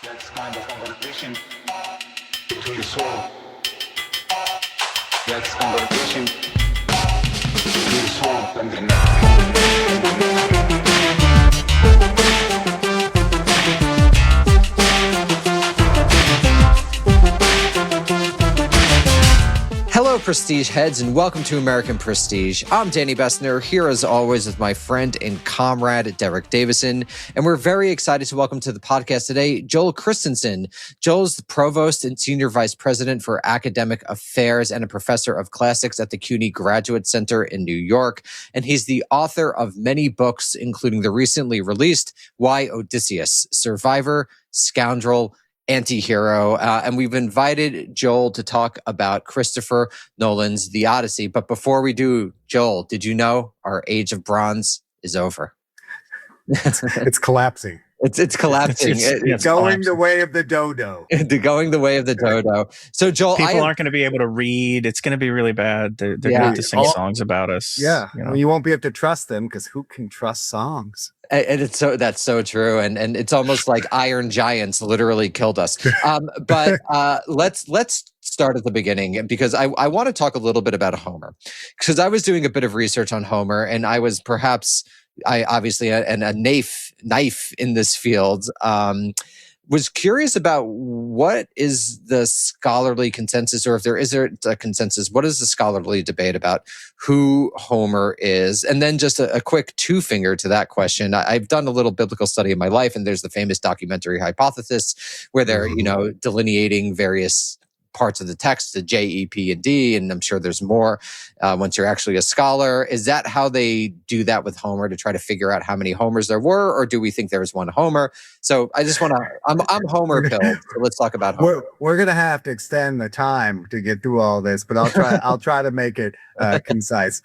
That's kind of conversation between the soul. That's conversation between the soul and the mind. Hello, Prestige heads, and welcome to American Prestige. I'm Danny Bessner, here as always with my friend and comrade, Derek Davison, and we're very excited to welcome to the podcast today, Joel Christensen. Joel's the Provost and Senior Vice President for Academic Affairs and a Professor of Classics at the CUNY Graduate Center in New York, and he's the author of many books, including the recently released Why Odysseus, Survivor, Scoundrel, Anti-hero, and we've invited Joel to talk about Christopher Nolan's The Odyssey. But before we do, Joel, did you know our age of bronze is over? It's collapsing. It's collapsing. It's going the way of the dodo. Going the way of the dodo. So, Joel, people aren't going to be able to read. It's going to be really bad. They're going to have to sing songs about us. Yeah, you know? Well, you won't be able to trust them because who can trust songs? And that's so true, and it's almost like Iron Giants literally killed us. But let's start at the beginning, because I want to talk a little bit about Homer, because I was doing a bit of research on Homer, and I was obviously a knife in this field. Was curious about what is the scholarly consensus, or if there isn't a consensus, what is the scholarly debate about who Homer is? And then just a quick two-finger to that question. I've done a little biblical study in my life, and there's the famous documentary hypothesis where they're, delineating various parts of the text, the J, E, P, and D, and I'm sure there's more once you're actually a scholar. Is that how they do that with Homer, to try to figure out how many Homers there were, or do we think there was one Homer? So I just want to, I'm Homer pilled, so let's talk about Homer. We're going to have to extend the time to get through all this, but I'll try to make it concise.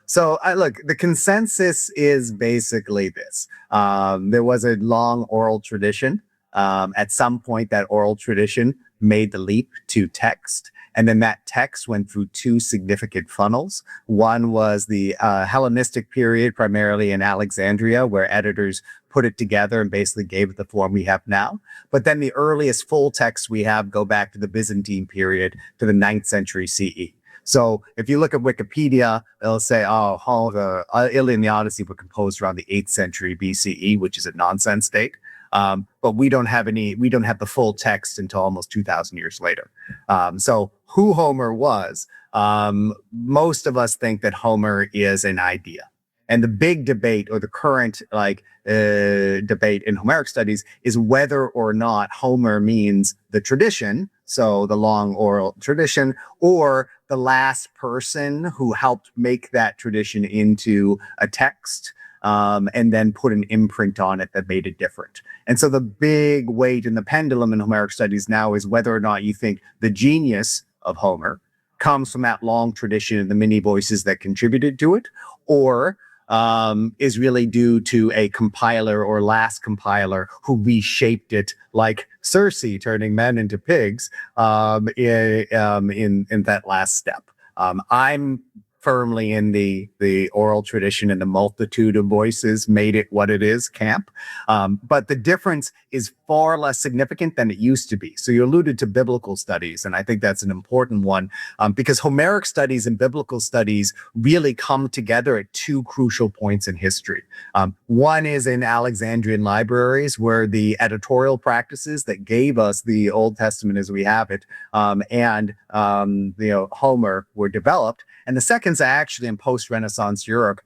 So look, the consensus is basically this. There was a long oral tradition. At some point, that oral tradition made the leap to text. And then that text went through two significant funnels. One was the Hellenistic period, primarily in Alexandria, where editors put it together and basically gave it the form we have now. But then the earliest full texts we have go back to the Byzantine period, to the 9th century CE. So if you look at Wikipedia, they'll say, the Iliad and the Odyssey were composed around the 8th century BCE, which is a nonsense date. But we don't have the full text until almost 2,000 years later. So who Homer was, most of us think that Homer is an idea. And the big debate, or the current debate in Homeric studies, is whether or not Homer means the tradition, so the long oral tradition, or the last person who helped make that tradition into a text, and then put an imprint on it that made it different. And so the big weight in the pendulum in Homeric studies now is whether or not you think the genius of Homer comes from that long tradition and the many voices that contributed to it, or is really due to a compiler or last compiler who reshaped it, like Circe turning men into pigs in that last step. I'm firmly in the oral tradition and the multitude of voices made it what it is camp. But the difference is far less significant than it used to be. So you alluded to biblical studies, and I think that's an important one, because Homeric studies and biblical studies really come together at two crucial points in history. One is in Alexandrian libraries, where the editorial practices that gave us the Old Testament as we have it, and Homer were developed. And the second's actually in post-Renaissance Europe,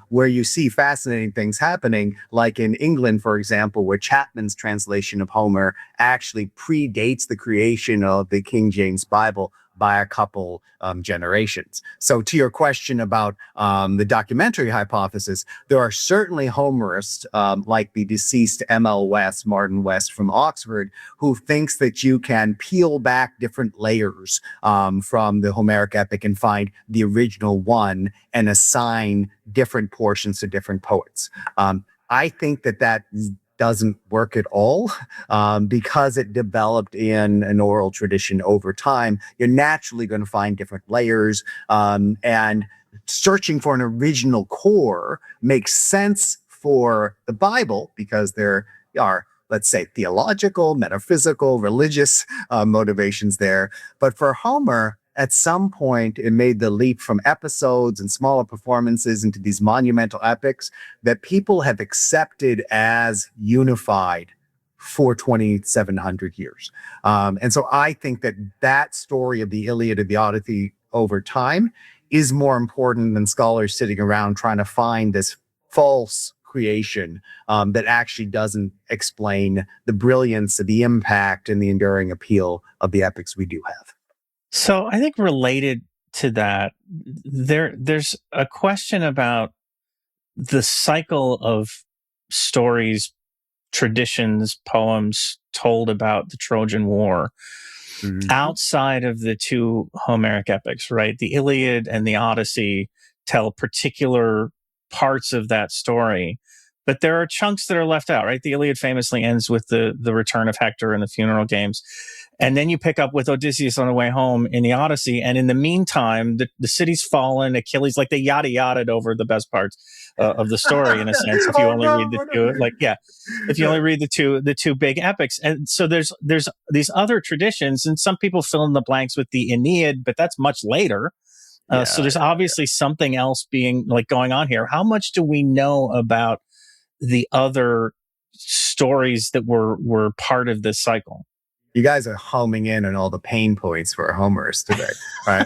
where you see fascinating things happening, like in England, for example, where Chapman's translation of Homer actually predates the creation of the King James Bible by a couple generations. So to your question about the documentary hypothesis, there are certainly Homerists like the deceased M.L. West, Martin West from Oxford, who thinks that you can peel back different layers from the Homeric epic and find the original one and assign different portions to different poets. I think that doesn't work at all because it developed in an oral tradition over time. You're naturally going to find different layers, and searching for an original core makes sense for the Bible because there are let's say, theological, metaphysical, religious motivations there. But for Homer, at some point, it made the leap from episodes and smaller performances into these monumental epics that people have accepted as unified for 2,700 years. And so I think that that story of the Iliad and the Odyssey over time is more important than scholars sitting around trying to find this false creation that actually doesn't explain the brilliance, the impact, and the enduring appeal of the epics we do have. So I think related to that, there's a question about the cycle of stories, traditions, poems told about the Trojan War outside of the two Homeric epics, right? The Iliad and the Odyssey tell particular parts of that story, but there are chunks that are left out, right? The Iliad famously ends with the return of Hector and the funeral games. And then you pick up with Odysseus on the way home in the Odyssey. And in the meantime, the city's fallen, Achilles, like they yada yada over the best parts of the story, in a sense, if you only read the two, if you only read the two big epics. And so there's these other traditions, and some people fill in the blanks with the Aeneid, but that's much later. So there's obviously something else being like going on here. How much do we know about the other stories that were part of this cycle? You guys are homing in on all the pain points for Homers today, right?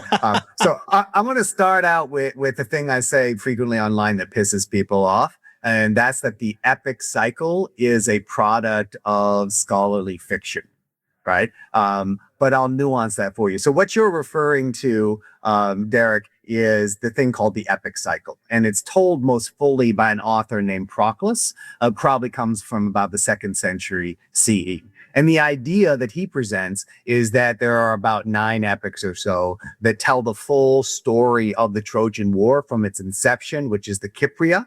So I'm going to start out with the thing I say frequently online that pisses people off, and that's that the epic cycle is a product of scholarly fiction, right? But I'll nuance that for you. So what you're referring to, Derek, is the thing called the epic cycle, and it's told most fully by an author named Proclus. Probably comes from about the 2nd century CE. And the idea that he presents is that there are about 9 epics or so that tell the full story of the Trojan War from its inception, which is the Kypria,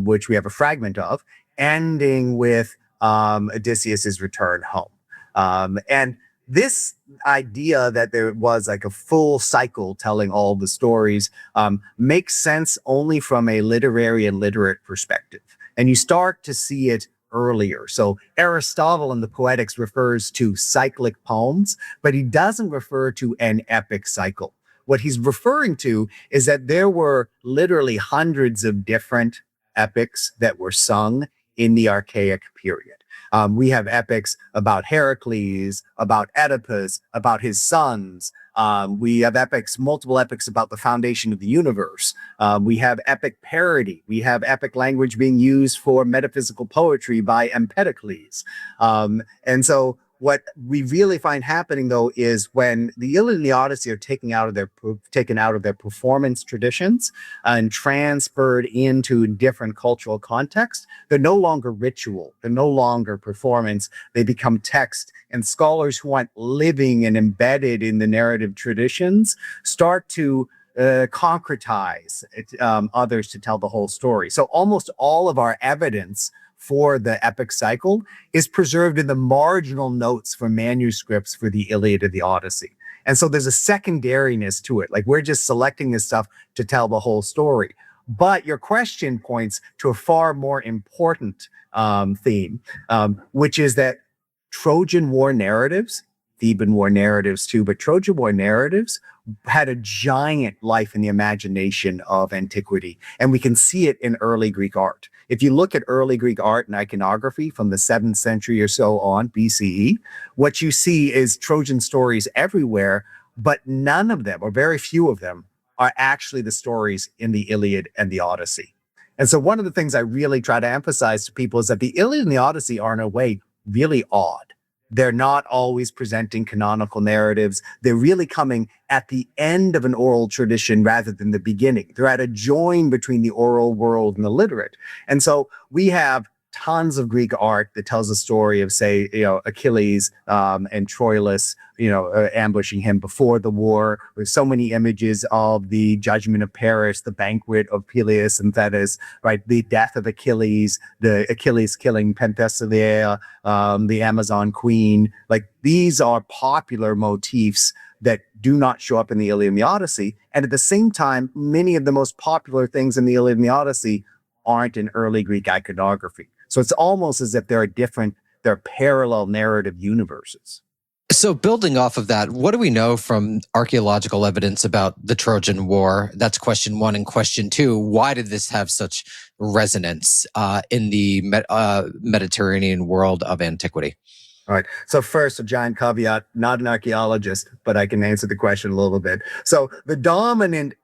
which we have a fragment of, ending with Odysseus's return home. And this idea that there was like a full cycle telling all the stories makes sense only from a literary and literate perspective. And you start to see it earlier. So Aristotle in the Poetics refers to cyclic poems, but he doesn't refer to an epic cycle. What he's referring to is that there were literally hundreds of different epics that were sung in the archaic period. We have epics about Heracles, about Oedipus, about his sons. We have multiple epics about the foundation of the universe. We have epic parody. We have epic language being used for metaphysical poetry by Empedocles. And so what we really find happening, though, is when the Iliad and the Odyssey are taken out of their performance traditions and transferred into different cultural contexts, they're no longer ritual. They're no longer performance. They become text. And scholars who aren't living and embedded in the narrative traditions start to concretize others to tell the whole story. So almost all of our evidence for the epic cycle is preserved in the marginal notes for manuscripts for the Iliad and the Odyssey. And so there's a secondariness to it. Like, we're just selecting this stuff to tell the whole story. But your question points to a far more important theme, which is that Trojan War narratives, Theban War narratives too, but Trojan War narratives had a giant life in the imagination of antiquity. And we can see it in early Greek art. If you look at early Greek art and iconography from the 7th century or so on BCE, what you see is Trojan stories everywhere, but none of them, or very few of them, are actually the stories in the Iliad and the Odyssey. And so one of the things I really try to emphasize to people is that the Iliad and the Odyssey are in a way really odd. They're not always presenting canonical narratives. They're really coming at the end of an oral tradition rather than the beginning. They're at a join between the oral world and the literate. And so we have tons of Greek art that tells the story of, say, Achilles and Troilus, ambushing him before the war. There's so many images of the judgment of Paris, the banquet of Peleus and Thetis, right? The death of Achilles, the Achilles killing Penthesilea, the Amazon queen. Like, these are popular motifs that do not show up in the Iliad and the Odyssey. And at the same time, many of the most popular things in the Iliad and the Odyssey aren't in early Greek iconography. So it's almost as if they're parallel narrative universes. So, building off of that, what do we know from archaeological evidence about the Trojan War? That's question one. And question two, why did this have such resonance in the Mediterranean world of antiquity? All right. So first, a giant caveat, not an archaeologist, but I can answer the question a little bit. So the dominant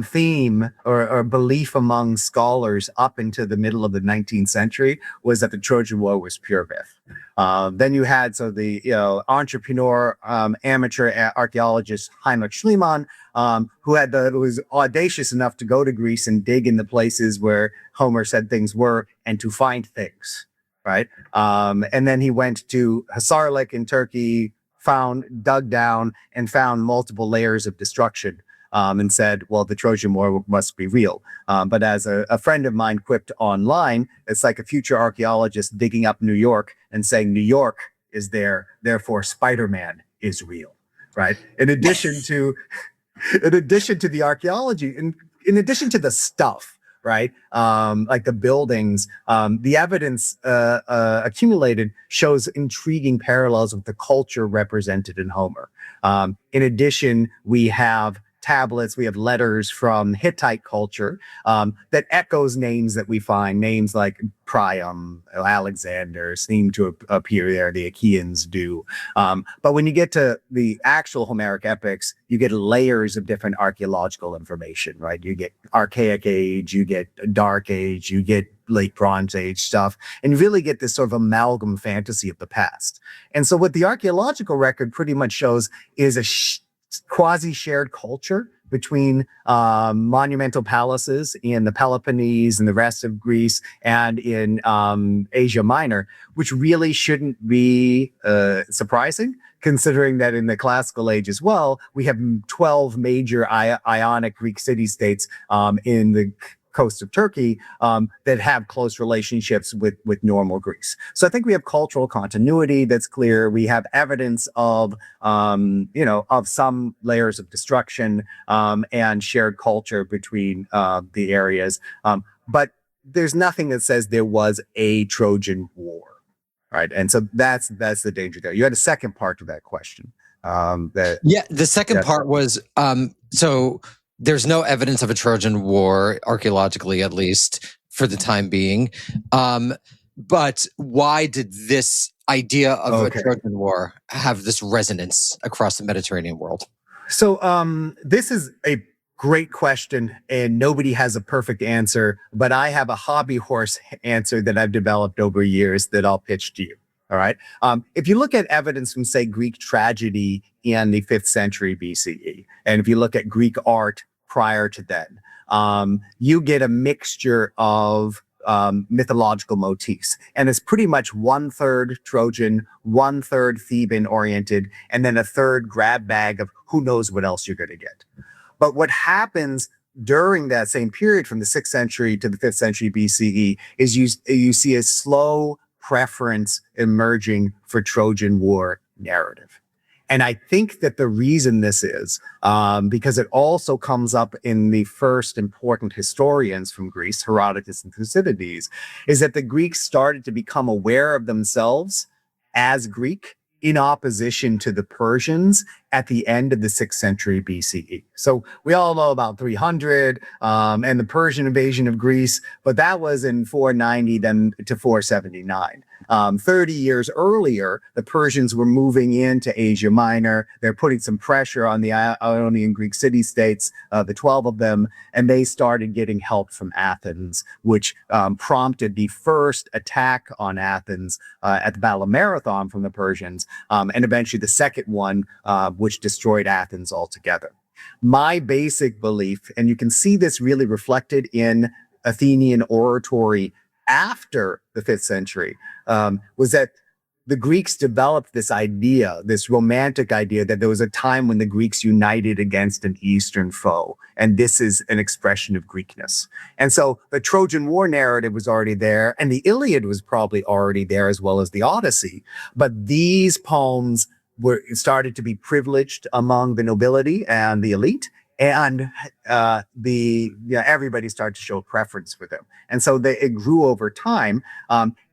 theme or belief among scholars up into the middle of the 19th century was that the Trojan War was pure myth. Then you had the entrepreneur, amateur archaeologist Heinrich Schliemann, who was audacious enough to go to Greece and dig in the places where Homer said things were and to find things. Right. And then he went to Hasarlik in Turkey, dug down and found multiple layers of destruction, and said, well, the Trojan War must be real. But as a friend of mine quipped online, it's like a future archaeologist digging up New York and saying New York is there, therefore Spider-Man is real. Right. In addition to the archaeology, in addition to the stuff, right? Like the buildings, the evidence accumulated shows intriguing parallels with the culture represented in Homer. In addition, we have tablets, we have letters from Hittite culture that echoes names that we find. Names like Priam, Alexander seem to appear there. The Achaeans do. But when you get to the actual Homeric epics, you get layers of different archaeological information, right? You get Archaic Age, you get Dark Age, you get Late Bronze Age stuff, and you really get this sort of amalgam fantasy of the past. And so what the archaeological record pretty much shows is a quasi-shared culture between monumental palaces in the Peloponnese and the rest of Greece and in Asia Minor, which really shouldn't be surprising, considering that in the classical age as well, we have 12 major Ionic Greek city-states in the coast of Turkey that have close relationships with normal Greece. So I think we have cultural continuity that's clear. We have evidence of some layers of destruction and shared culture between the areas. But there's nothing that says there was a Trojan War, right? And so that's the danger there. You had a second part to that question. The second part was so there's no evidence of a Trojan War, archaeologically at least, for the time being. But why did this idea of a Trojan War have this resonance across the Mediterranean world? So this is a great question, and nobody has a perfect answer, but I have a hobby horse answer that I've developed over years that I'll pitch to you. All right. If you look at evidence from, say, Greek tragedy in the 5th century BCE, and if you look at Greek art prior to then, you get a mixture of mythological motifs. And it's pretty much 1/3 Trojan, 1/3 Theban oriented, and then a third grab bag of who knows what else you're going to get. But what happens during that same period from the 6th century to the 5th century BCE is you see a slow preference emerging for Trojan War narrative. And I think that the reason this is because it also comes up in the first important historians from Greece, Herodotus and Thucydides, is that the Greeks started to become aware of themselves as Greek in opposition to the Persians at the end of the 6th century BCE. So we all know about 300 and the Persian invasion of Greece, but that was in 490 then to 479. 30 years earlier, the Persians were moving into Asia Minor. They're putting some pressure on the Ionian Greek city-states, the 12 of them, and they started getting help from Athens, which prompted the first attack on Athens at the Battle of Marathon from the Persians, and eventually the second one, which destroyed Athens altogether. My basic belief, and you can see this really reflected in Athenian oratory after the 5th century, was that the Greeks developed this idea, this romantic idea that there was a time when the Greeks united against an Eastern foe. And this is an expression of Greekness. And so the Trojan War narrative was already there, and the Iliad was probably already there as well as the Odyssey. But these poems started to be privileged among the nobility and the elite. And everybody started to show preference for them. And so it grew over time.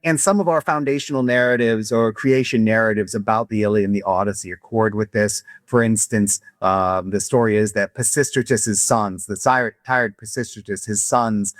And some of our foundational narratives or creation narratives about the Iliad and the Odyssey accord with this. For instance, the story is that Pisistratus's sons, the tired Pisistratus, his sons,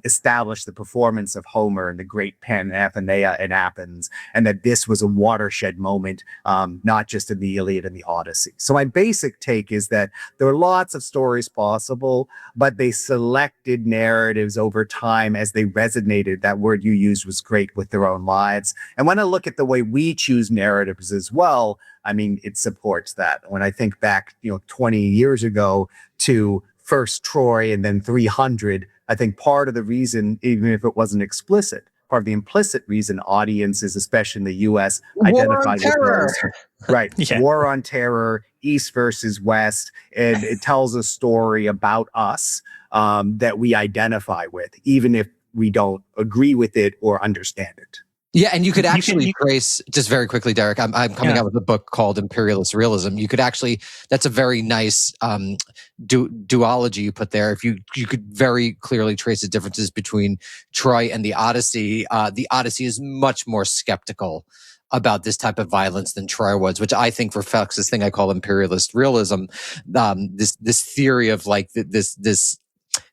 established the performance of Homer in the great Panathenea in Athens, and that this was a watershed moment, not just in the Iliad and the Odyssey. So my basic take is that there are lots of stories possible, but they selected narratives over time as they resonated. That word you used was great, with their own lives. And when I look at the way we choose narratives as well, I mean, it supports that. When I think back, 20 years ago to first Troy and then 300, I think part of the reason, even if it wasn't explicit, part of the implicit reason audiences, especially in the US, identified with those. Right. Yeah. War on Terror, East versus West. And it tells a story about us that we identify with, even if we don't agree with it or understand it. Yeah, and you could actually trace, just very quickly, Derek, I'm coming out with a book called Imperialist Realism. You could actually, that's a very nice duology you put there. If you could very clearly trace the differences between Troy and the Odyssey. The Odyssey is much more skeptical about this type of violence than Troy was, which I think reflects this thing I call imperialist realism. This theory of like this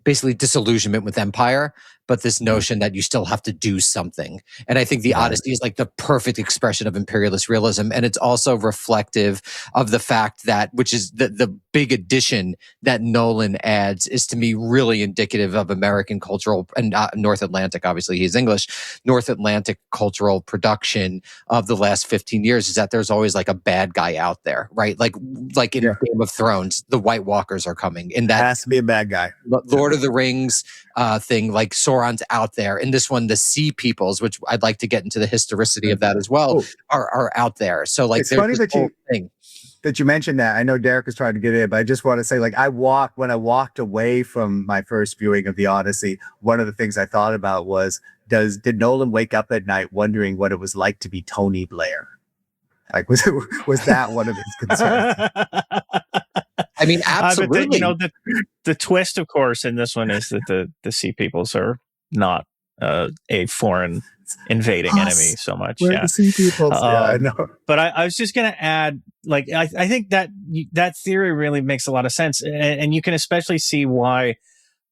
basically disillusionment with empire, but this notion that you still have to do something. And I think the Odyssey is like the perfect expression of imperialist realism. And it's also reflective of the fact that, which is the big addition that Nolan adds, is to me really indicative of American cultural and North Atlantic, obviously he's English, North Atlantic cultural production of the last 15 years, is that there's always like a bad guy out there, right? Like in Game of Thrones, the White Walkers are coming. And that has to be a bad guy. Lord of the Rings thing, like Sauron's out there. In this one, the Sea Peoples, which I'd like to get into the historicity of that as well, are out there. So like, it's funny that you mentioned that. I know Derek was trying to get in, but I just want to say, like, when I walked away from my first viewing of the Odyssey, one of the things I thought about was, did Nolan wake up at night wondering what it was like to be Tony Blair? Like, was that one of his concerns? I mean, absolutely. But the twist, of course, in this one is that the Sea Peoples are not a foreign invading enemy so much. We're the Sea Peoples. I know. But I was just going to add, like, I think that theory really makes a lot of sense, and you can especially see why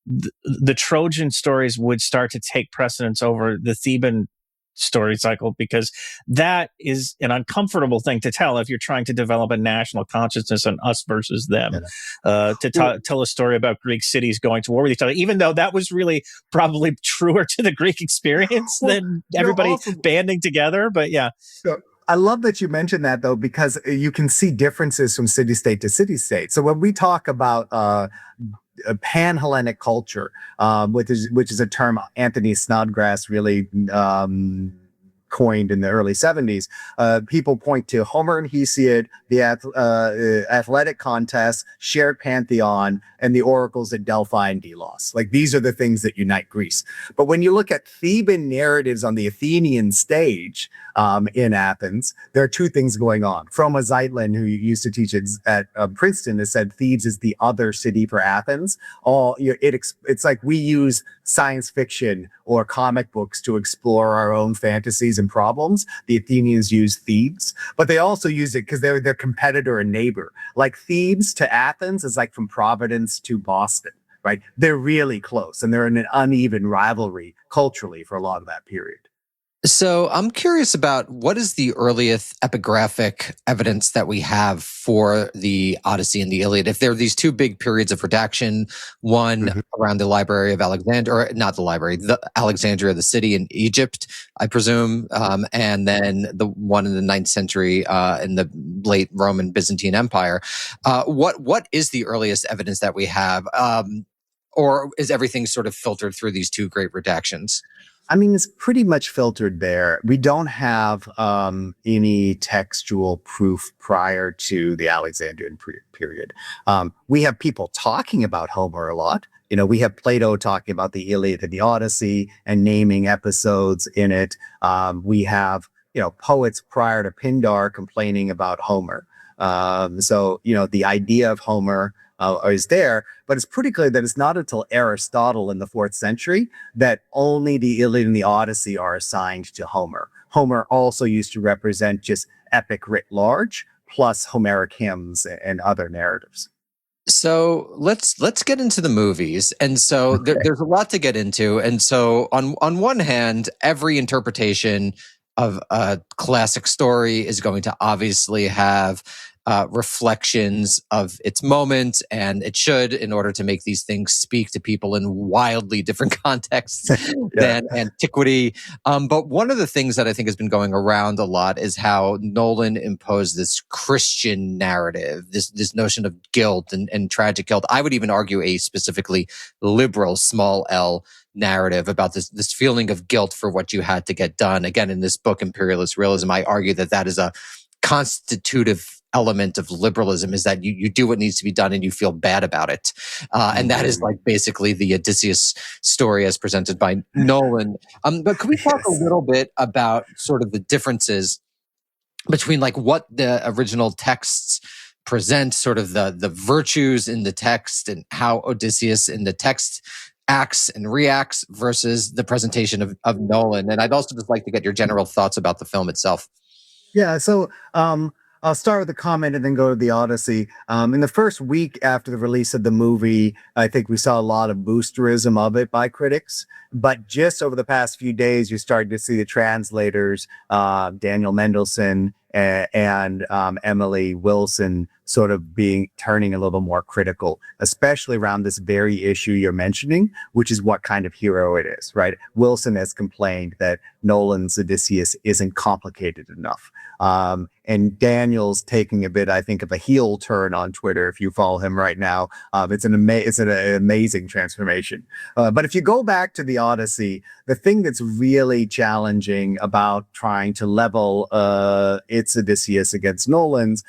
the Trojan stories would start to take precedence over the Theban story cycle, because that is an uncomfortable thing to tell if you're trying to develop a national consciousness on us versus them. Tell a story about Greek cities going to war with each other, even though that was really probably truer to the Greek experience than everybody banding together. But yeah. I love that you mentioned that, though, because you can see differences from city-state to city-state. So when we talk about a pan-Hellenic culture, which is a term Anthony Snodgrass really coined in the early 70s. People point to Homer and Hesiod, the athletic contests, shared pantheon, and the oracles at Delphi and Delos. Like, these are the things that unite Greece. But when you look at Theban narratives on the Athenian stage in Athens, there are two things going on. Froma Zeitlin, who used to teach at Princeton, has said Thebes is the other city for Athens. It's like we use science fiction or comic books to explore our own fantasies and problems. The Athenians use Thebes, but they also use it because they're their competitor and neighbor. Like, Thebes to Athens is like from Providence to Boston, right? They're really close, and they're in an uneven rivalry culturally for a lot of that period. So I'm curious about what is the earliest epigraphic evidence that we have for the Odyssey and the Iliad? If there are these two big periods of redaction, one around the Library of Alexandria, or not the library, the Alexandria, the city in Egypt, I presume, and then the one in the 9th century in the late Roman Byzantine Empire. What is the earliest evidence that we have? Or is everything sort of filtered through these two great redactions? I mean, it's pretty much filtered there. We don't have any textual proof prior to the Alexandrian period. We have people talking about Homer a lot. We have Plato talking about the Iliad and the Odyssey and naming episodes in it. We have, poets prior to Pindar complaining about Homer. So, the idea of Homer is there, but it's pretty clear that it's not until Aristotle in the 4th century that only the Iliad and the Odyssey are assigned to Homer. Homer also used to represent just epic writ large, plus Homeric hymns and other narratives. So let's get into the movies, and so there's a lot to get into. And so on one hand, every interpretation of a classic story is going to obviously have reflections of its moment, and it should, in order to make these things speak to people in wildly different contexts than antiquity. But one of the things that I think has been going around a lot is how Nolan imposed this Christian narrative, this notion of guilt and tragic guilt. I would even argue a specifically liberal, small L, narrative about this feeling of guilt for what you had to get done. Again, in this book, Imperialist Realism, I argue that is a constitutive element of liberalism, is that you do what needs to be done and you feel bad about it. And that is like basically the Odysseus story as presented by Nolan. But can we talk a little bit about sort of the differences between like what the original texts present, sort of the virtues in the text, and how Odysseus in the text acts and reacts versus the presentation of Nolan? And I'd also just like to get your general thoughts about the film itself. Yeah, so I'll start with a comment and then go to the Odyssey. In the first week after the release of the movie, I think we saw a lot of boosterism of it by critics. But just over the past few days, you're starting to see the translators, Daniel Mendelsohn and Emily Wilson, sort of turning a little more critical, especially around this very issue you're mentioning, which is what kind of hero it is, right? Wilson has complained that Nolan's Odysseus isn't complicated enough. And Daniel's taking a bit, I think, of a heel turn on Twitter. If you follow him right now, it's an amazing transformation. But if you go back to the Odyssey, the thing that's really challenging about trying to level its Odysseus against Nolan's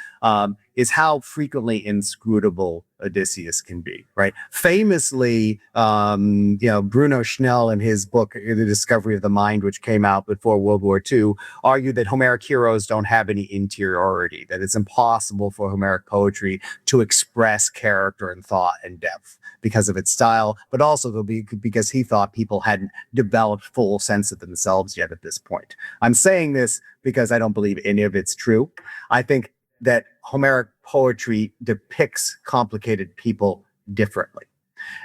is how frequently inscrutable Odysseus can be, right? Famously, Bruno Schnell in his book, The Discovery of the Mind, which came out before World War II, argued that Homeric heroes don't have any interiority, that it's impossible for Homeric poetry to express character and thought and depth because of its style, but also because he thought people hadn't developed full sense of themselves yet at this point. I'm saying this because I don't believe any of it's true. I think that Homeric poetry depicts complicated people differently.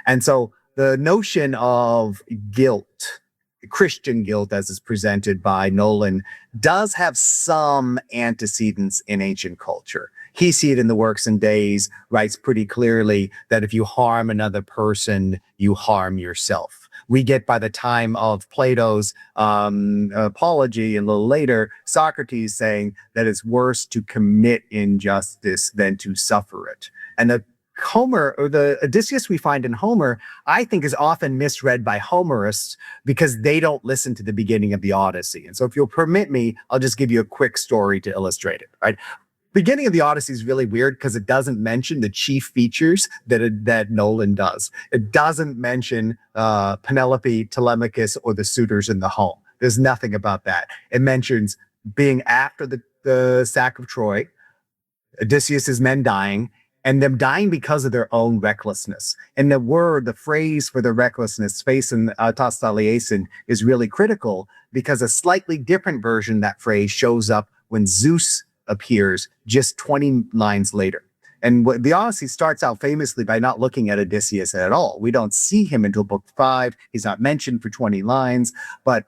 And so the notion of guilt, Christian guilt as is presented by Nolan, does have some antecedents in ancient culture. Hesiod in the Works and Days writes pretty clearly that if you harm another person, you harm yourself. We get, by the time of Plato's Apology and a little later, Socrates saying that it's worse to commit injustice than to suffer it. And the Odysseus we find in Homer, I think, is often misread by Homerists because they don't listen to the beginning of the Odyssey. And so if you'll permit me, I'll just give you a quick story to illustrate it, right? Beginning of the Odyssey is really weird because it doesn't mention the chief features that Nolan does. It doesn't mention Penelope, Telemachus, or the suitors in the home. There's nothing about that. It mentions being after the sack of Troy, Odysseus' men dying, and them dying because of their own recklessness. And the phrase for the recklessness, sphasin tastaliasin, is really critical because a slightly different version of that phrase shows up when Zeus appears just 20 lines later. And the Odyssey starts out famously by not looking at Odysseus at all. We don't see him until book 5. He's not mentioned for 20 lines, but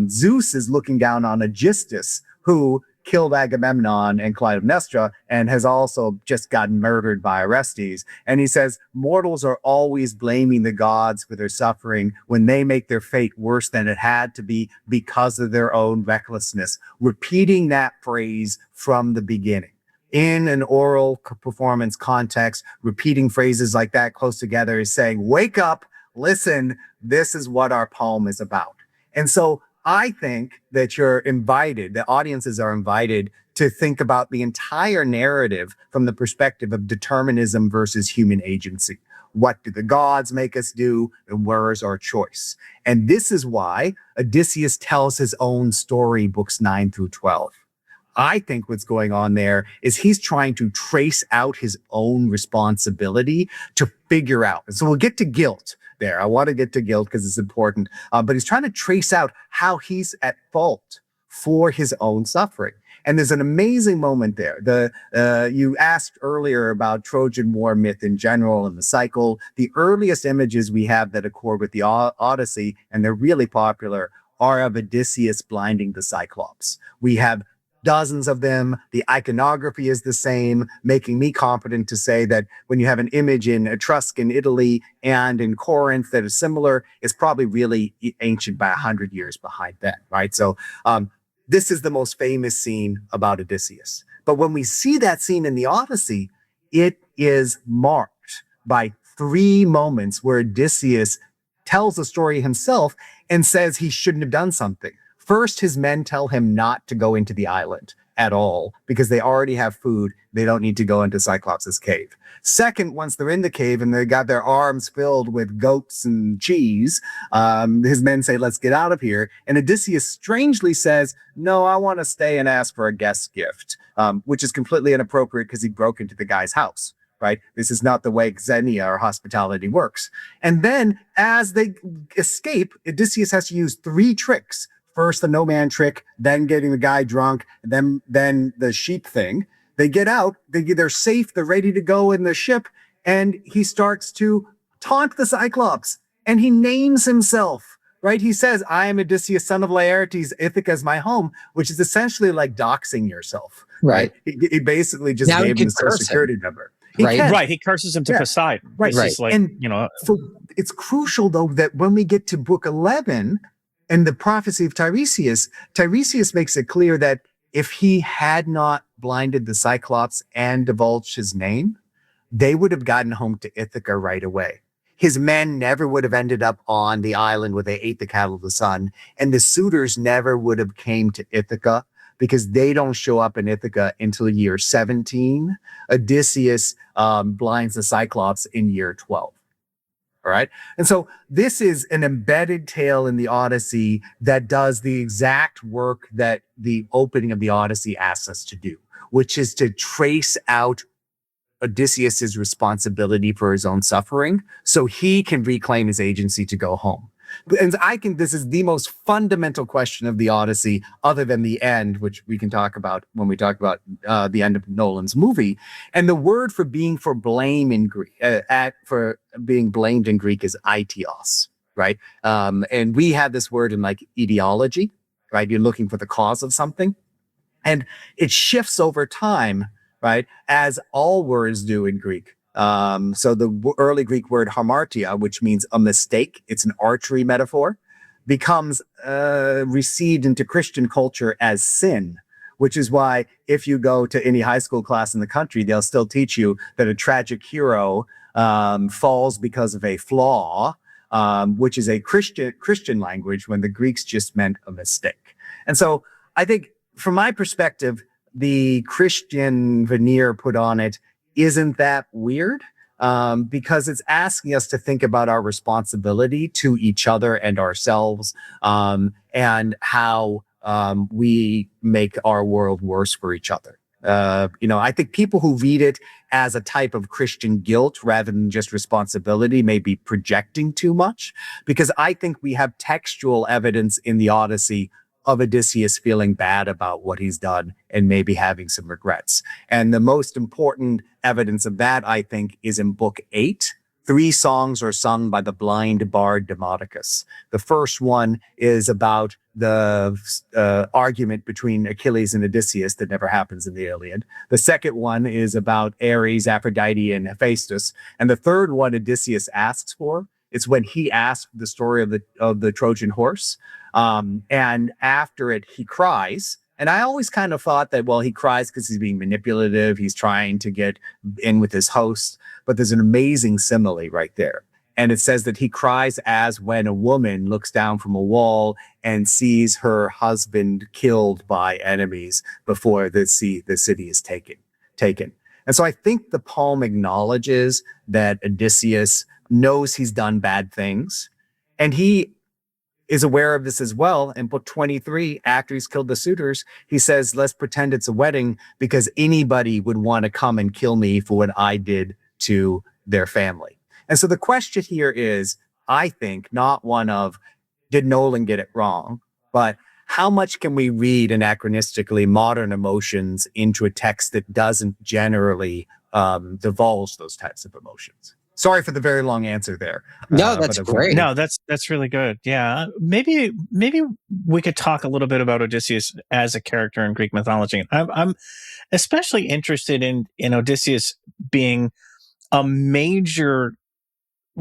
Zeus is looking down on Aegisthus, who killed Agamemnon and Clytemnestra and has also just gotten murdered by Orestes. And he says, mortals are always blaming the gods for their suffering when they make their fate worse than it had to be because of their own recklessness. Repeating that phrase from the beginning. In an oral performance context, repeating phrases like that close together is saying, wake up, listen, this is what our poem is about. And so I think that the audiences are invited to think about the entire narrative from the perspective of determinism versus human agency. What do the gods make us do, and where is our choice? And this is why Odysseus tells his own story, books 9 through 12. I think what's going on there is he's trying to trace out his own responsibility to figure out. And so we'll get to guilt there. I want to get to guilt because it's important. But he's trying to trace out how he's at fault for his own suffering. And there's an amazing moment there. You asked earlier about Trojan War myth in general and the cycle. The earliest images we have that accord with the Odyssey, and they're really popular, are of Odysseus blinding the Cyclops. We have dozens of them. The iconography is the same, making me confident to say that when you have an image in Etruscan Italy and in Corinth that is similar, it's probably really ancient by 100 years behind that, right? So this is the most famous scene about Odysseus. But when we see that scene in the Odyssey, it is marked by 3 moments where Odysseus tells the story himself and says he shouldn't have done something. First, his men tell him not to go into the island at all because they already have food. They don't need to go into Cyclops' cave. Second, once they're in the cave and they got their arms filled with goats and cheese, his men say, let's get out of here. And Odysseus strangely says, no, I want to stay and ask for a guest gift, which is completely inappropriate because he broke into the guy's house. Right? This is not the way xenia or hospitality works. And then as they escape, Odysseus has to use 3 tricks. First, the no man trick, then getting the guy drunk, then the sheep thing. They get out, they're safe, they're ready to go in the ship, and he starts to taunt the Cyclops, and he names himself, right? He says, I am Odysseus, son of Laertes, Ithaca is my home, which is essentially like doxing yourself, right? He basically just Now gave him the social security number. He curses him to Poseidon. Right. Is like, and so it's crucial, though, that when we get to book 11 and the prophecy of Tiresias makes it clear that if he had not blinded the Cyclops and divulged his name, they would have gotten home to Ithaca right away. His men never would have ended up on the island where they ate the cattle of the sun, and the suitors never would have came to Ithaca because they don't show up in Ithaca until year 17. Odysseus blinds the Cyclops in year 12. All right. And so this is an embedded tale in the Odyssey that does the exact work that the opening of the Odyssey asks us to do, which is to trace out Odysseus's responsibility for his own suffering so he can reclaim his agency to go home. And I think this is the most fundamental question of the Odyssey, other than the end, which we can talk about when we talk about the end of Nolan's movie. And the word for being blamed in Greek is aitios, right? And we have this word in like etiology, right? You're looking for the cause of something. And it shifts over time, right? As all words do in Greek. So the early Greek word hamartia, which means a mistake, it's an archery metaphor, becomes received into Christian culture as sin, which is why if you go to any high school class in the country, they'll still teach you that a tragic hero falls because of a flaw, which is a Christian language when the Greeks just meant a mistake. And so I think from my perspective, the Christian veneer put on it isn't that weird because it's asking us to think about our responsibility to each other and ourselves and how we make our world worse for each other. I think people who read it as a type of Christian guilt rather than just responsibility may be projecting too much, because I think we have textual evidence in the Odyssey of Odysseus feeling bad about what he's done and maybe having some regrets. And the most important evidence of that, I think, is in book 8. 3 songs are sung by the blind bard Demodocus. The first one is about the argument between Achilles and Odysseus that never happens in the Iliad. The second one is about Ares, Aphrodite, and Hephaestus. And the third one Odysseus asks for. It's when he asked the story of the Trojan horse. And after it, he cries. And I always kind of thought that, well, he cries because he's being manipulative. He's trying to get in with his host. But there's an amazing simile right there. And it says that he cries as when a woman looks down from a wall and sees her husband killed by enemies before the city is taken. And so I think the poem acknowledges that Odysseus knows he's done bad things. And he is aware of this as well. In book 23, after he's killed the suitors, he says, let's pretend it's a wedding because anybody would want to come and kill me for what I did to their family. And so the question here is, I think, not one of, did Nolan get it wrong? But how much can we read anachronistically modern emotions into a text that doesn't generally divulge those types of emotions? Sorry for the very long answer there. No, that's but great. No, that's really good. Yeah, maybe we could talk a little bit about Odysseus as a character in Greek mythology. I'm especially interested in Odysseus being a major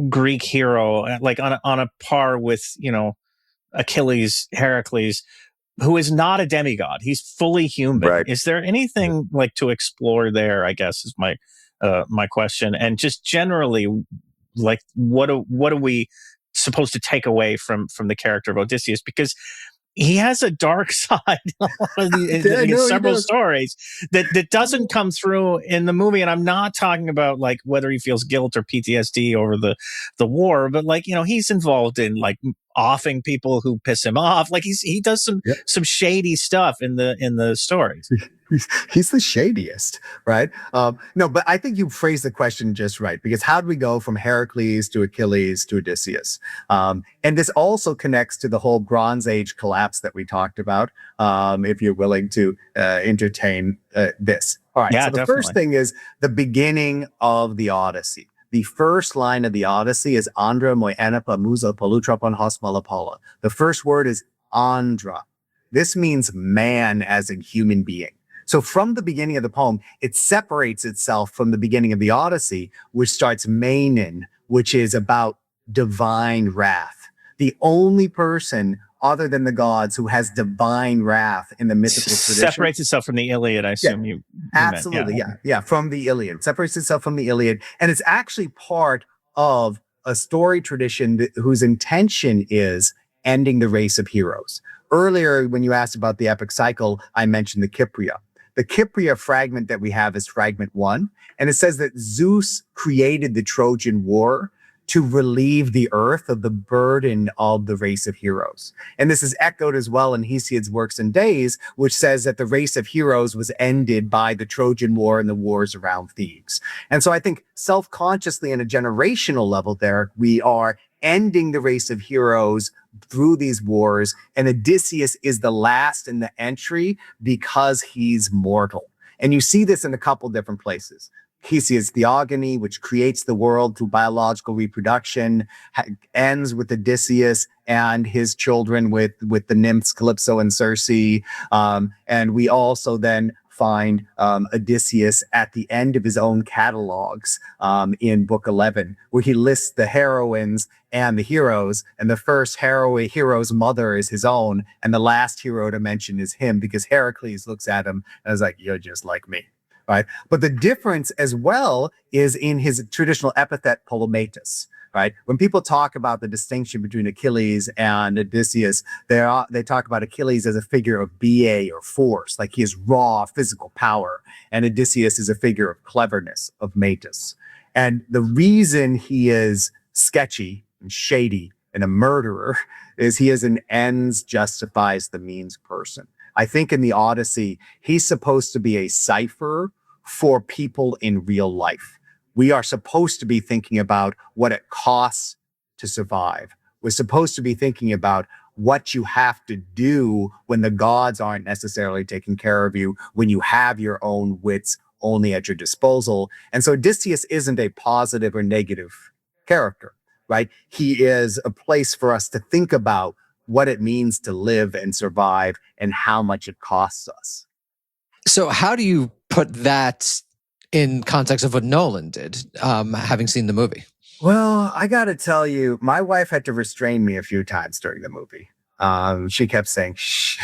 Greek hero, like on a par with Achilles, Heracles, who is not a demigod. He's fully human. Right. Is there anything like to explore there? I guess is my question, and just generally, like what are we supposed to take away from the character of Odysseus? Because he has a dark side in several stories that doesn't come through in the movie. And I'm not talking about like whether he feels guilt or PTSD over the war, but like, he's involved in like offing people who piss him off. Like he does some shady stuff in the stories. He's the shadiest, right? No, but I think you phrased the question just right, because how do we go from Heracles to Achilles to Odysseus? And this also connects to the whole Bronze Age collapse that we talked about, if you're willing to entertain this. All right, Yeah, so the definitely. first thing is the beginning of the Odyssey. The first line of the Odyssey is Andra moi enapa musa polutropon hos malapala. The first word is Andra. This means man as in human being. So from the beginning of the poem, it separates itself from the beginning of the Odyssey, which starts Manon, which is about divine wrath. The only person other than the gods who has divine wrath in the mythical tradition. Separates itself from the Iliad, I assume you Absolutely, meant. yeah, from the Iliad. Separates itself from the Iliad. And it's actually part of a story tradition whose intention is ending the race of heroes. Earlier, when you asked about the epic cycle, I mentioned the Kypria. The Kypria fragment that we have is fragment 1, and it says that Zeus created the Trojan War to relieve the earth of the burden of the race of heroes. And this is echoed as well in Hesiod's Works and Days, which says that the race of heroes was ended by the Trojan War and the wars around Thebes. And so I think self-consciously on a generational level there, we are ending the race of heroes through these wars, and Odysseus is the last in the entry because he's mortal. And you see this in a couple different places. Hesiod's Theogony, which creates the world through biological reproduction, ends with Odysseus and his children with the nymphs Calypso and Circe. And we also then find Odysseus at the end of his own catalogs in book 11, where he lists the heroines and the heroes, and the first hero's mother is his own, and the last hero to mention is him, because Heracles looks at him and is like, you're just like me, right? But the difference as well is in his traditional epithet Polymatus. Right? When people talk about the distinction between Achilles and Odysseus, they talk about Achilles as a figure of BA or force, like he has raw physical power, and Odysseus is a figure of cleverness, of Matus. And the reason he is sketchy and shady and a murderer is he is an ends justifies the means person. I think in the Odyssey, he's supposed to be a cipher for people in real life. We are supposed to be thinking about what it costs to survive. We're supposed to be thinking about what you have to do when the gods aren't necessarily taking care of you, when you have your own wits only at your disposal. And so Odysseus isn't a positive or negative character, right? He is a place for us to think about what it means to live and survive and how much it costs us. So how do you put that in context of what Nolan did, having seen the movie? Well, I got to tell you, my wife had to restrain me a few times during the movie. She kept saying, shh,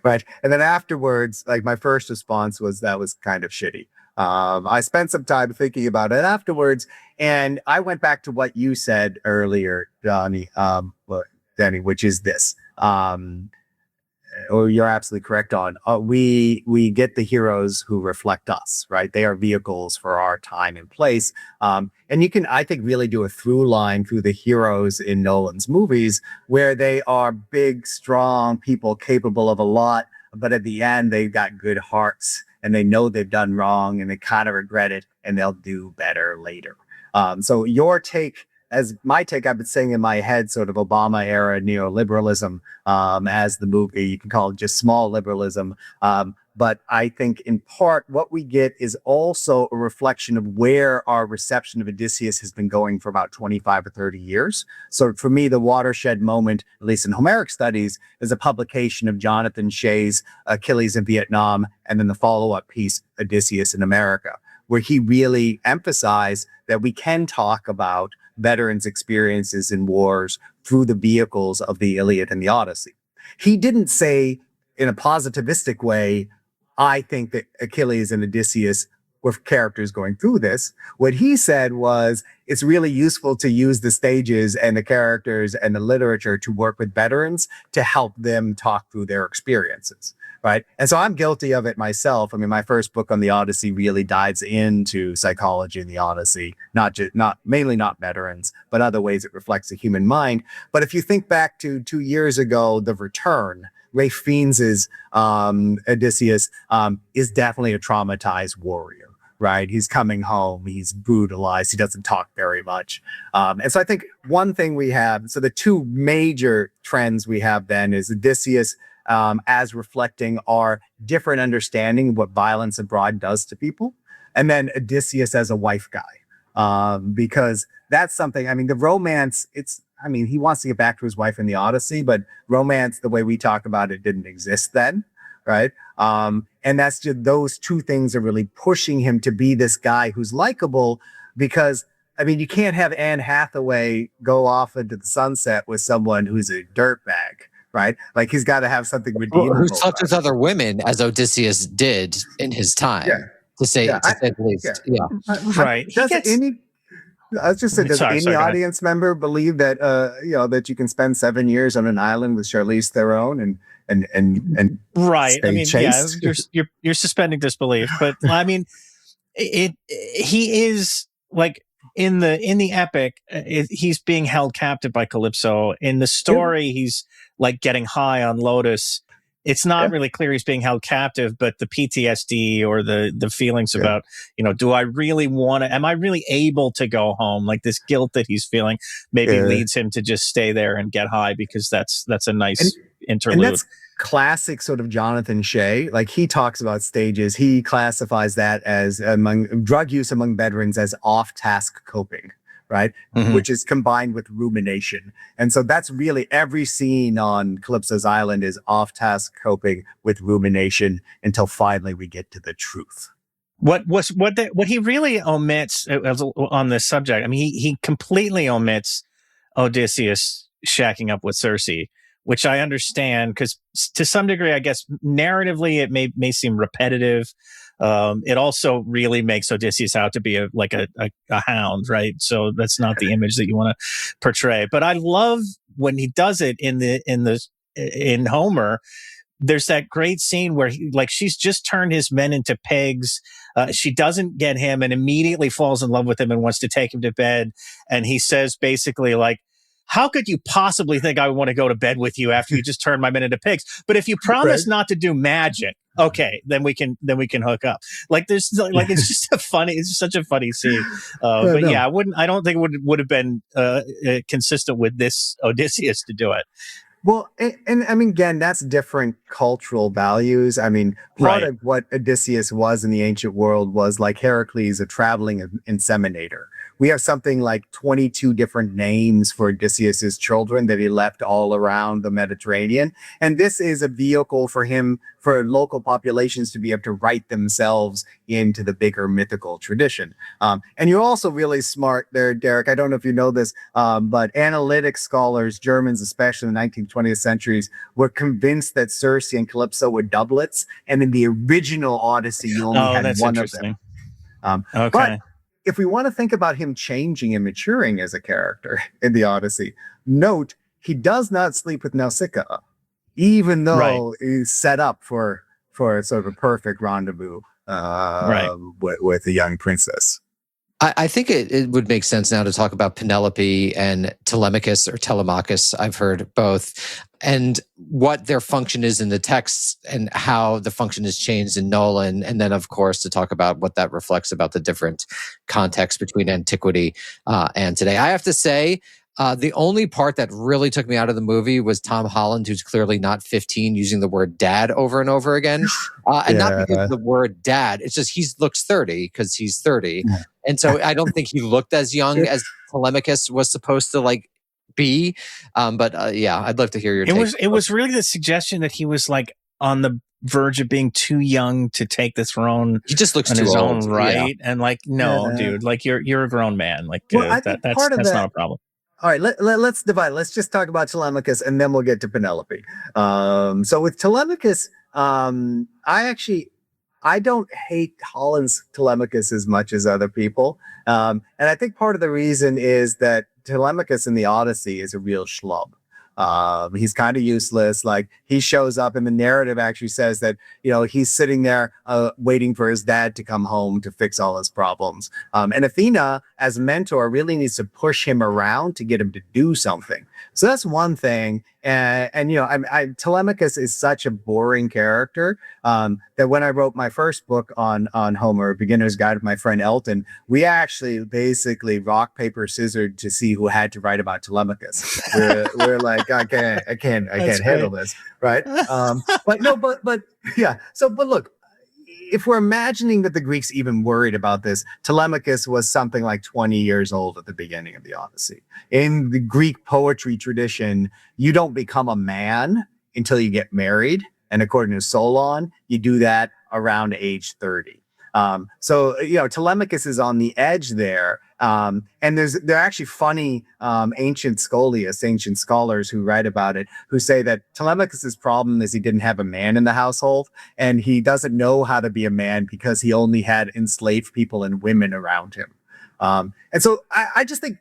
right? And then afterwards, like my first response was, that was kind of shitty. I spent some time thinking about it afterwards, and I went back to what you said earlier, Danny, which is this. or you're absolutely correct on, we get the heroes who reflect us, right? They are vehicles for our time and place. And you can, I think, really do a through line through the heroes in Nolan's movies where they are big, strong people capable of a lot, but at the end, they've got good hearts and they know they've done wrong and they kind of regret it and they'll do better later. So your take, as my take, I've been saying in my head, sort of Obama era neoliberalism, as the movie, you can call it just small liberalism. But I think in part what we get is also a reflection of where our reception of Odysseus has been going for about 25 or 30 years. So for me, the watershed moment, at least in Homeric studies, is a publication of Jonathan Shea's Achilles in Vietnam, and then the follow-up piece, Odysseus in America, where he really emphasized that we can talk about veterans' experiences in wars through the vehicles of the Iliad and the Odyssey. He didn't say in a positivistic way, I think that Achilles and Odysseus were characters going through this. What he said was, it's really useful to use the stages and the characters and the literature to work with veterans to help them talk through their experiences. Right. And so I'm guilty of it myself. I mean, my first book on the Odyssey really dives into psychology in the Odyssey, mainly not veterans, but other ways it reflects the human mind. But if you think back to 2 years ago, The Return, Ralph Fiennes's Odysseus is definitely a traumatized warrior. Right. He's coming home. He's brutalized. He doesn't talk very much. And so I think one thing we have, so the two major trends we have then is Odysseus as reflecting our different understanding of what violence abroad does to people. And then Odysseus as a wife guy, because that's something, I mean, the romance, he wants to get back to his wife in the Odyssey, but romance, the way we talk about it, didn't exist then. Right. And that's just, those two things are really pushing him to be this guy who's likable, because I mean, you can't have Anne Hathaway go off into the sunset with someone who's a dirtbag. Right? Like he's got to have something redeemable. Who slept with other women, as Odysseus did in his time, to say the least. Yeah. Right. I was just saying, does any audience member believe that that you can spend 7 years on an island with Charlize Theron and right? stay I mean, chaste? you're suspending disbelief, but I mean, he is like in the epic, he's being held captive by Calypso. In the story, he's like getting high on Lotus. It's not really clear he's being held captive, but the PTSD or the feelings about, do I really want to, am I really able to go home? Like this guilt that he's feeling maybe leads him to just stay there and get high, because that's a nice interlude. And that's classic sort of Jonathan Shea. Like he talks about stages. He classifies that as drug use among veterans as off-task coping. Right. Mm-hmm. Which is combined with rumination. And so that's really every scene on Calypso's island is off-task coping with rumination until finally we get to the truth. What he really omits on this subject, I mean, he completely omits Odysseus shacking up with Circe, which I understand because to some degree, I guess narratively, it may seem repetitive. It also really makes Odysseus out to be a hound, right? So that's not the image that you want to portray. But I love when he does it in Homer. There's that great scene where she's just turned his men into pigs. She doesn't get him and immediately falls in love with him and wants to take him to bed. And he says basically how could you possibly think I want to go to bed with you after you just turned my men into pigs? But if you promise not to do magic, okay, then we can hook up. It's just such a funny scene. I don't think it would have been consistent with this Odysseus to do it. Well, and I mean, again, that's different cultural values. I mean, part of what Odysseus was in the ancient world was like Heracles, a traveling inseminator. We have something like 22 different names for Odysseus's children that he left all around the Mediterranean. And this is a vehicle for him, for local populations to be able to write themselves into the bigger mythical tradition. And you're also really smart there, Derek. I don't know if you know this, but analytic scholars, Germans, especially in the 19th, 20th centuries, were convinced that Circe and Calypso were doublets. And in the original Odyssey, you only had one of them. Okay. But if we want to think about him changing and maturing as a character in the Odyssey, note he does not sleep with Nausicaa. even Right. though he's set up for sort of a perfect rendezvous Right. with a young princess. I think it would make sense now to talk about Penelope and Telemachus or Telemachus. I've heard both, and what their function is in the texts and how the function has changed in Nolan. And then, of course, to talk about what that reflects about the different context between antiquity and today. I have to say, the only part that really took me out of the movie was Tom Holland, who's clearly not 15, using the word dad over and over again. And not because of the word dad, it's just he looks 30 because he's 30. Yeah. And so I don't think he looked as young as Telemachus was supposed to like be. But yeah, I'd love to hear your take. It was really the suggestion that he was like on the verge of being too young to take the throne He just looks on too his old. own right. And like, no, Yeah. dude, like you're a grown man. Like Well, I think that's part of that. not a problem. All right, let's divide. Let's just talk about Telemachus, and then we'll get to Penelope. So with Telemachus, I don't hate Holland's Telemachus as much as other people, and I think part of the reason is that Telemachus in the Odyssey is a real schlub. He's kind of useless. Like he shows up, and the narrative actually says that he's sitting there waiting for his dad to come home to fix all his problems. And Athena, as mentor, really needs to push him around to get him to do something. So that's one thing. And Telemachus is such a boring character that when I wrote my first book on Homer, Beginner's Guide with my friend Elton, we actually basically rock, paper, scissors to see who had to write about Telemachus. We're like, I can't handle this, right? But yeah. But look, if we're imagining that the Greeks even worried about this, Telemachus was something like 20 years old at the beginning of the Odyssey. In the Greek poetry tradition, you don't become a man until you get married. And according to Solon, you do that around age 30. Telemachus is on the edge there. And there are actually funny ancient scholars who write about it, who say that Telemachus's problem is he didn't have a man in the household, and he doesn't know how to be a man because he only had enslaved people and women around him. And so I just think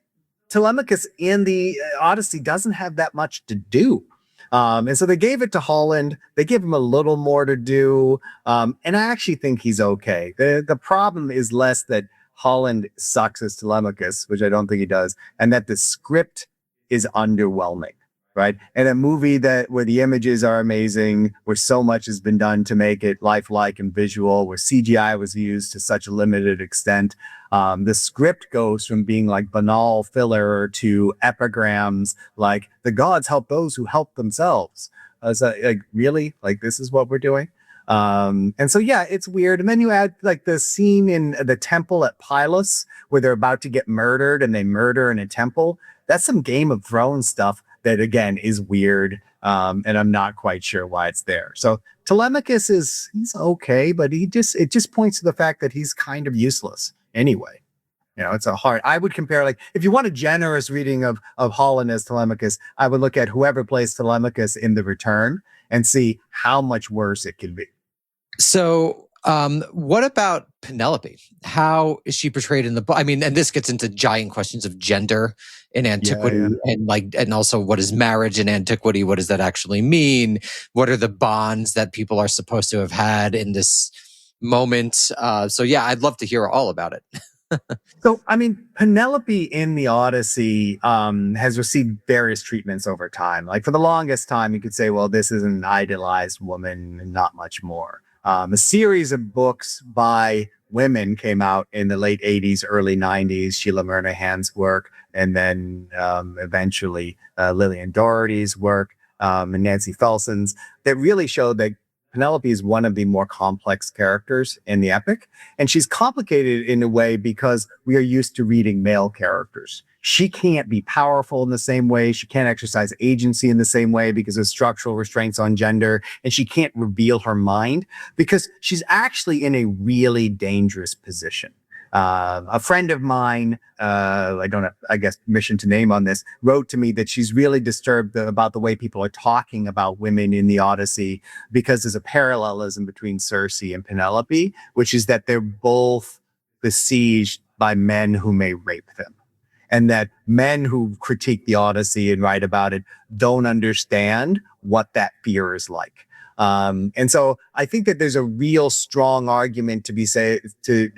Telemachus in the Odyssey doesn't have that much to do. And so they gave it to Holland. They give him a little more to do. And I actually think he's okay. The problem is less that Holland sucks as Telemachus, which I don't think he does, and that the script is underwhelming, right? And a movie where the images are amazing, where so much has been done to make it lifelike and visual, where CGI was used to such a limited extent. The script goes from being like banal filler to epigrams like the gods help those who help themselves. So like, really? Like, this is what we're doing? And so, yeah, it's weird. And then you add like the scene in the temple at Pylos where they're about to get murdered and they murder in a temple. That's some Game of Thrones stuff that, again, is weird. And I'm not quite sure why it's there. So Telemachus he's okay, but it just points to the fact that he's kind of useless anyway. It's I would compare, like, if you want a generous reading of Holland as Telemachus, I would look at whoever plays Telemachus in The Return and see how much worse it can be. So, what about Penelope? How is she portrayed in the book? I mean, and this gets into giant questions of gender in antiquity, and also what is marriage in antiquity? What does that actually mean? What are the bonds that people are supposed to have had in this moment? So, yeah, I'd love to hear all about it. So, I mean, Penelope in the Odyssey has received various treatments over time. Like, for the longest time, you could say, well, this is an idealized woman and not much more. A series of books by women came out in the late 80s, early 90s, Sheila Murnahan's work, and then eventually Lillian Doherty's work and Nancy Felson's, that really showed that Penelope is one of the more complex characters in the epic. And she's complicated in a way because we are used to reading male characters. She can't be powerful in the same way. She can't exercise agency in the same way because of structural restraints on gender. And she can't reveal her mind because she's actually in a really dangerous position. A friend of mine, I don't have, I guess, permission to name on this, wrote to me that she's really disturbed about the way people are talking about women in the Odyssey because there's a parallelism between Circe and Penelope, which is that they're both besieged by men who may rape them. and that men who critique the Odyssey and write about it don't understand what that fear is like. And so I think that there's a real strong argument to be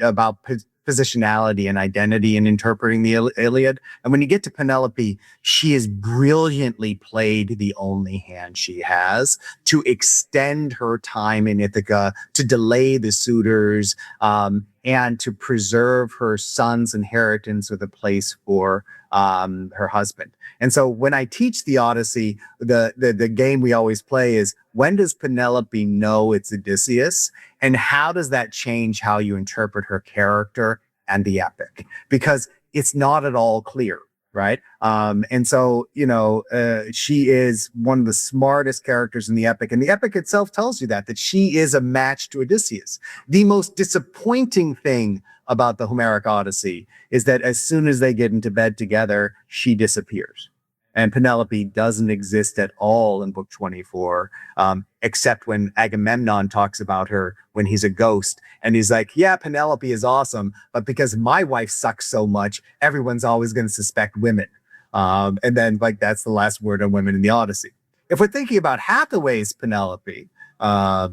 about positionality and identity in interpreting the Iliad. And when you get to Penelope, she has brilliantly played the only hand she has to extend her time in Ithaca, to delay the suitors, and to preserve her son's inheritance with a place for her husband. And so when I teach the Odyssey, the game we always play is, when does Penelope know it's Odysseus? And how does that change how you interpret her character and the epic? Because it's not at all clear, right? And so, she is one of the smartest characters in the epic. And the epic itself tells you that she is a match to Odysseus. The most disappointing thing about the Homeric Odyssey is that as soon as they get into bed together, she disappears. And Penelope doesn't exist at all in book 24, except when Agamemnon talks about her when he's a ghost. And he's like, yeah, Penelope is awesome, but because my wife sucks so much, everyone's always going to suspect women. And then that's the last word on women in the Odyssey. If we're thinking about Hathaway's Penelope, I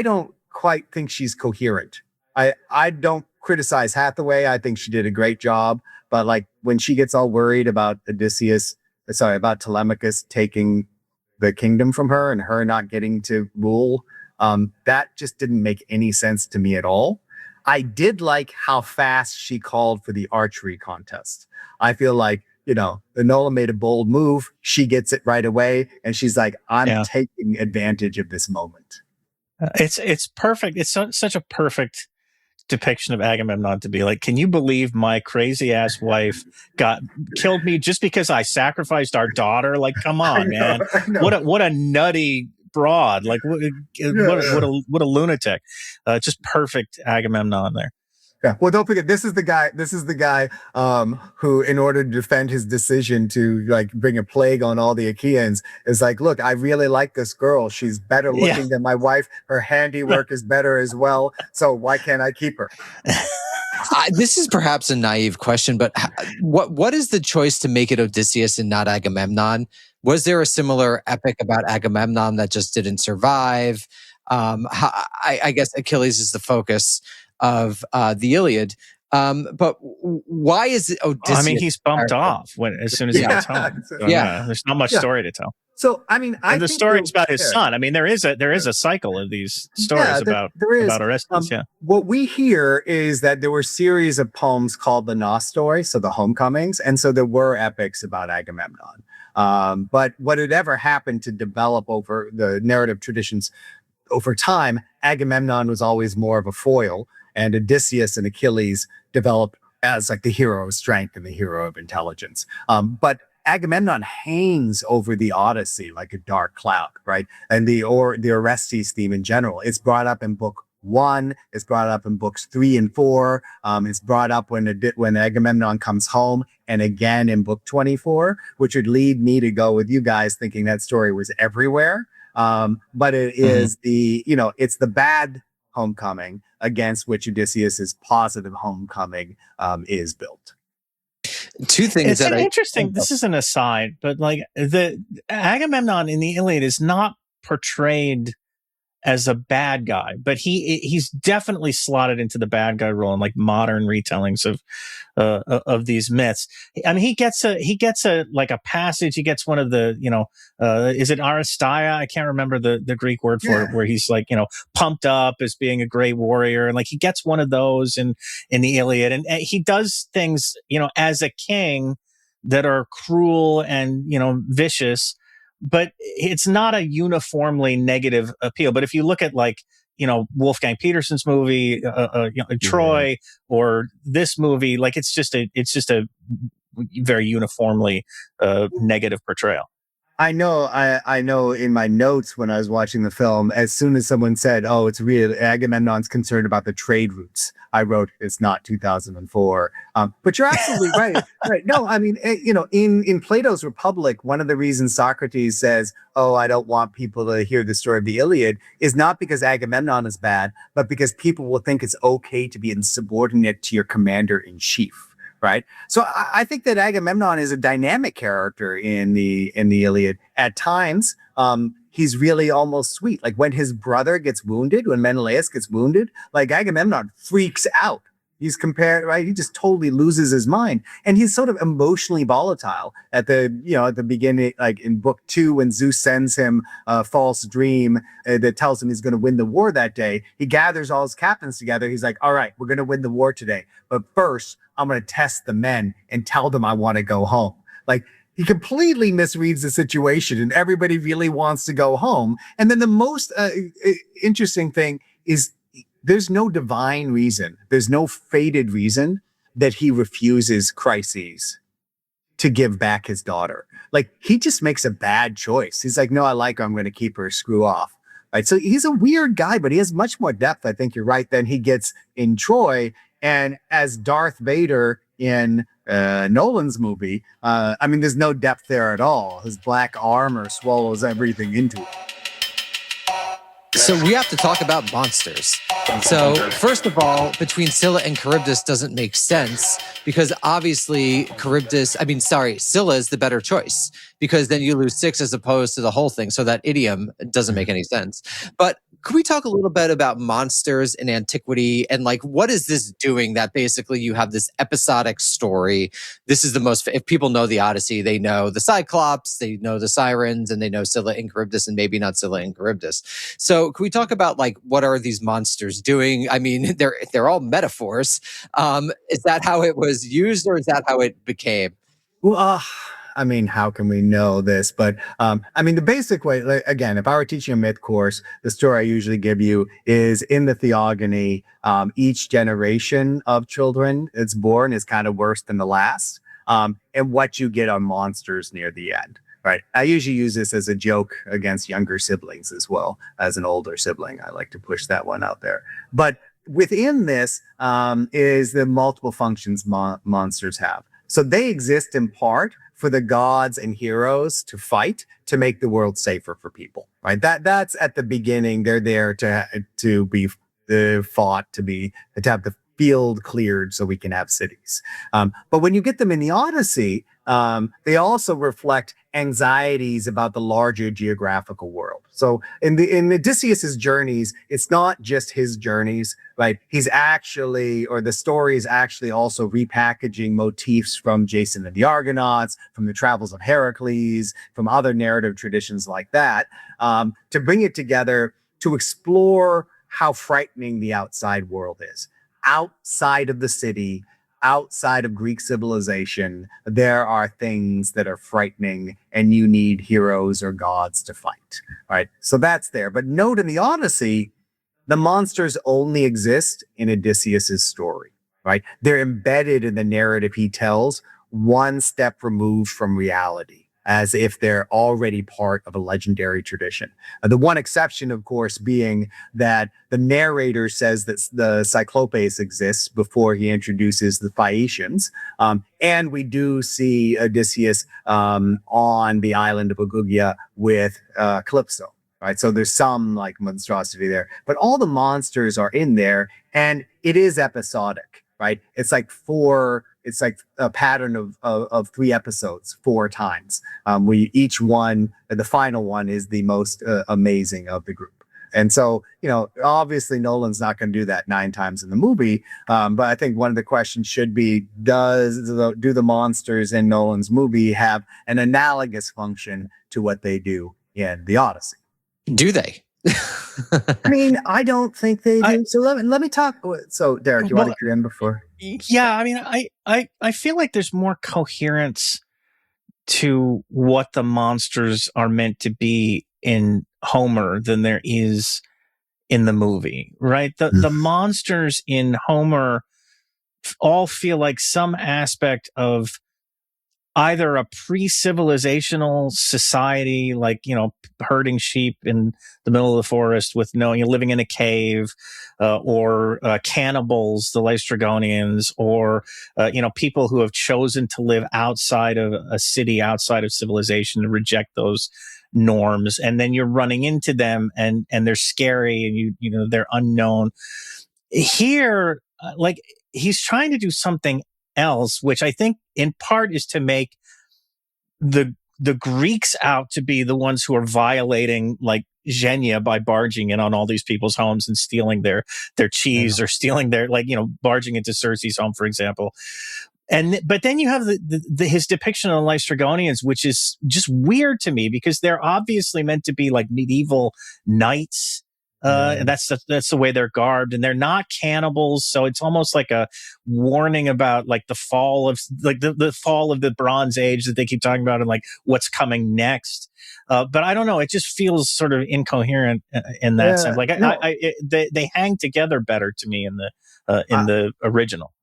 don't quite think she's coherent. I don't criticize Hathaway. I think she did a great job. But when she gets all worried about about Telemachus taking the kingdom from her and her not getting to rule, that just didn't make any sense to me at all. I did like how fast she called for the archery contest. I feel like, Enola made a bold move. She gets it right away. And she's like, I'm taking advantage of this moment. It's perfect. It's such a perfect depiction of Agamemnon to be like, can you believe my crazy ass wife killed me just because I sacrificed our daughter? Like, come on, man. What a nutty broad. Like, what a lunatic. Just perfect Agamemnon there. Yeah. Well, don't forget, this is the guy who, in order to defend his decision to bring a plague on all the Achaeans, is like, look, I really like this girl. She's better looking than my wife. Her handiwork is better as well. So why can't I keep her? This is perhaps a naive question, but what is the choice to make it Odysseus and not Agamemnon? Was there a similar epic about Agamemnon that just didn't survive? I guess Achilles is the focus of the Iliad, but why is it Odysseus? He's bumped off as soon as he gets home. So, there's not much story to tell. So I think the story's about his son. There is a cycle of these stories about Orestes. What we hear is that there were a series of poems called the Nostoi, so the homecomings, and so there were epics about Agamemnon. But what had ever happened to develop over the narrative traditions over time, Agamemnon was always more of a foil, and Odysseus and Achilles developed as the hero of strength and the hero of intelligence. But Agamemnon hangs over the Odyssey like a dark cloud, right? And the Orestes theme in general, it's brought up in book 1, it's brought up in books 3 and 4. It's brought up when Agamemnon comes home, and again in book 24, which would lead me to go with you guys thinking that story was everywhere. But it is it's the bad homecoming against which Odysseus's positive homecoming is built. Two things it's interesting. This is an aside, but the Agamemnon in the Iliad is not portrayed as a bad guy, but he's definitely slotted into the bad guy role in modern retellings of these myths. He gets a passage. He gets one of the, is it Aristeia? I can't remember the Greek word for it, where he's pumped up as being a great warrior. And he gets one of those in the Iliad, and he does things, as a king that are cruel and, vicious, but it's not a uniformly negative appeal. But if you look at Wolfgang Petersen's movie, Troy, or this movie, it's just a very uniformly negative portrayal. I know in my notes when I was watching the film, as soon as someone said, oh, it's real, Agamemnon's concerned about the trade routes, I wrote, it's not 2004. But you're absolutely right. Right. No, in Plato's Republic, one of the reasons Socrates says, oh, I don't want people to hear the story of the Iliad, is not because Agamemnon is bad, but because people will think it's okay to be insubordinate to your commander in chief. right? So I think that Agamemnon is a dynamic character in the Iliad. At times, he's really almost sweet. Like when his brother gets wounded, when Menelaus gets wounded, like Agamemnon freaks out. He's compared, right? He just totally loses his mind, and he's sort of emotionally volatile at the beginning, like in book 2, when Zeus sends him a false dream that tells him he's going to win the war that day. He gathers all his captains together. He's like, "All right, we're going to win the war today, but first, I'm going to test the men and tell them I want to go home." Like he completely misreads the situation, and everybody really wants to go home. And then the most interesting thing is, there's no divine reason, there's no fated reason that he refuses Chryses to give back his daughter. Like he just makes a bad choice. He's like, no, I like her, I'm going to keep her, screw off. Right. So he's a weird guy, but he has much more depth, I think you're right, than he gets in Troy. And as Darth Vader in Nolan's movie, there's no depth there at all. His black armor swallows everything into it. So we have to talk about monsters. So first of all, between Scylla and Charybdis doesn't make sense because obviously Scylla is the better choice because then you lose 6 as opposed to the whole thing. So that idiom doesn't make any sense. But could we talk a little bit about monsters in antiquity and like what is this doing that basically you have this episodic story? This is the most, if people know the Odyssey, they know the Cyclops, they know the Sirens, and they know Scylla and Charybdis, and maybe not Scylla and Charybdis. So can we talk about like what are these monsters doing? I mean, they're all metaphors. Is that how it was used, or is that how it became? Well, how can we know this? But the basic way, like, again, if I were teaching a myth course, the story I usually give you is in the Theogony, each generation of children that's born is kind of worse than the last. And what you get are monsters near the end. Right. I usually use this as a joke against younger siblings as well. As an older sibling, I like to push that one out there. But within this is the multiple functions monsters have. So they exist in part for the gods and heroes to fight to make the world safer for people. Right. That's at the beginning. They're there to be fought, to have the field cleared so we can have cities. But when you get them in the Odyssey, they also reflect anxieties about the larger geographical world. So in Odysseus's journeys, it's not just his journeys, right? The story is actually also repackaging motifs from Jason and the Argonauts, from the travels of Heracles, from other narrative traditions like that, to bring it together to explore how frightening the outside world is. Outside of the city, outside of Greek civilization, there are things that are frightening and you need heroes or gods to fight, right? So that's there. But note in the Odyssey, the monsters only exist in Odysseus's story, right? They're embedded in the narrative he tells, one step removed from reality, as if they're already part of a legendary tradition. The one exception, of course, being that the narrator says that the Cyclopes exists before he introduces the Phaeacians. And we do see Odysseus on the island of Ogygia with Calypso. Right, so there's some like monstrosity there, but all the monsters are in there, and it is episodic, right? It's like a pattern of 3 episodes 4 times. Each one, the final one is the most amazing of the group. And so, obviously Nolan's not going to do that 9 times in the movie. But I think one of the questions should be, do the monsters in Nolan's movie have an analogous function to what they do in the Odyssey? Do they? I don't think they do. So let me talk. So Derek, you want to get in before? Yeah, I feel like there's more coherence to what the monsters are meant to be in Homer than there is in the movie, right? The monsters in Homer all feel like some aspect of either a pre-civilizational society, like, herding sheep in the middle of the forest with living in a cave, or cannibals, the Laestrygonians, or, people who have chosen to live outside of a city, outside of civilization, and reject those norms. And then you're running into them and they're scary and they're unknown. Here, he's trying to do something else, which I think in part is to make the Greeks out to be the ones who are violating like Xenia by barging in on all these people's homes and stealing their cheese or stealing their, like, barging into Cersei's home, for example. But then you have his depiction of the Lystrigonians, which is just weird to me because they're obviously meant to be like medieval knights. And that's the way they're garbed, and they're not cannibals. So it's almost like a warning about like the fall of the fall of the Bronze Age that they keep talking about and like what's coming next. But I don't know. It just feels sort of incoherent in that sense. Like they hang together better to me in the original.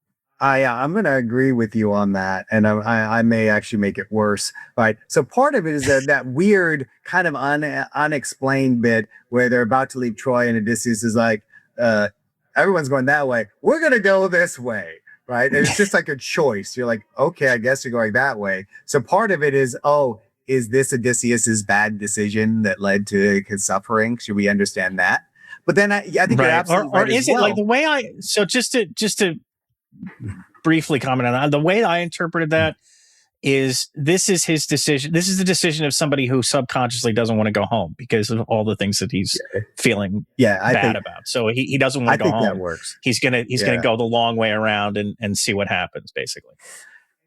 I'm going to agree with you on that, and I may actually make it worse. Right. So part of it is that weird kind of unexplained bit where they're about to leave Troy, and Odysseus is like, "Everyone's going that way. We're going to go this way." Right. And it's just like a choice. You're like, "Okay, I guess you're going that way." So part of it is, is this Odysseus's bad decision that led to his suffering? Should we understand that? But then I think you're absolutely right. Or is it like the way just to briefly comment on that. The way I interpreted that is this is his decision. This is the decision of somebody who subconsciously doesn't want to go home because of all the things that he's feeling bad about. So he doesn't want to go home. That works. He's gonna go the long way around and see what happens, basically.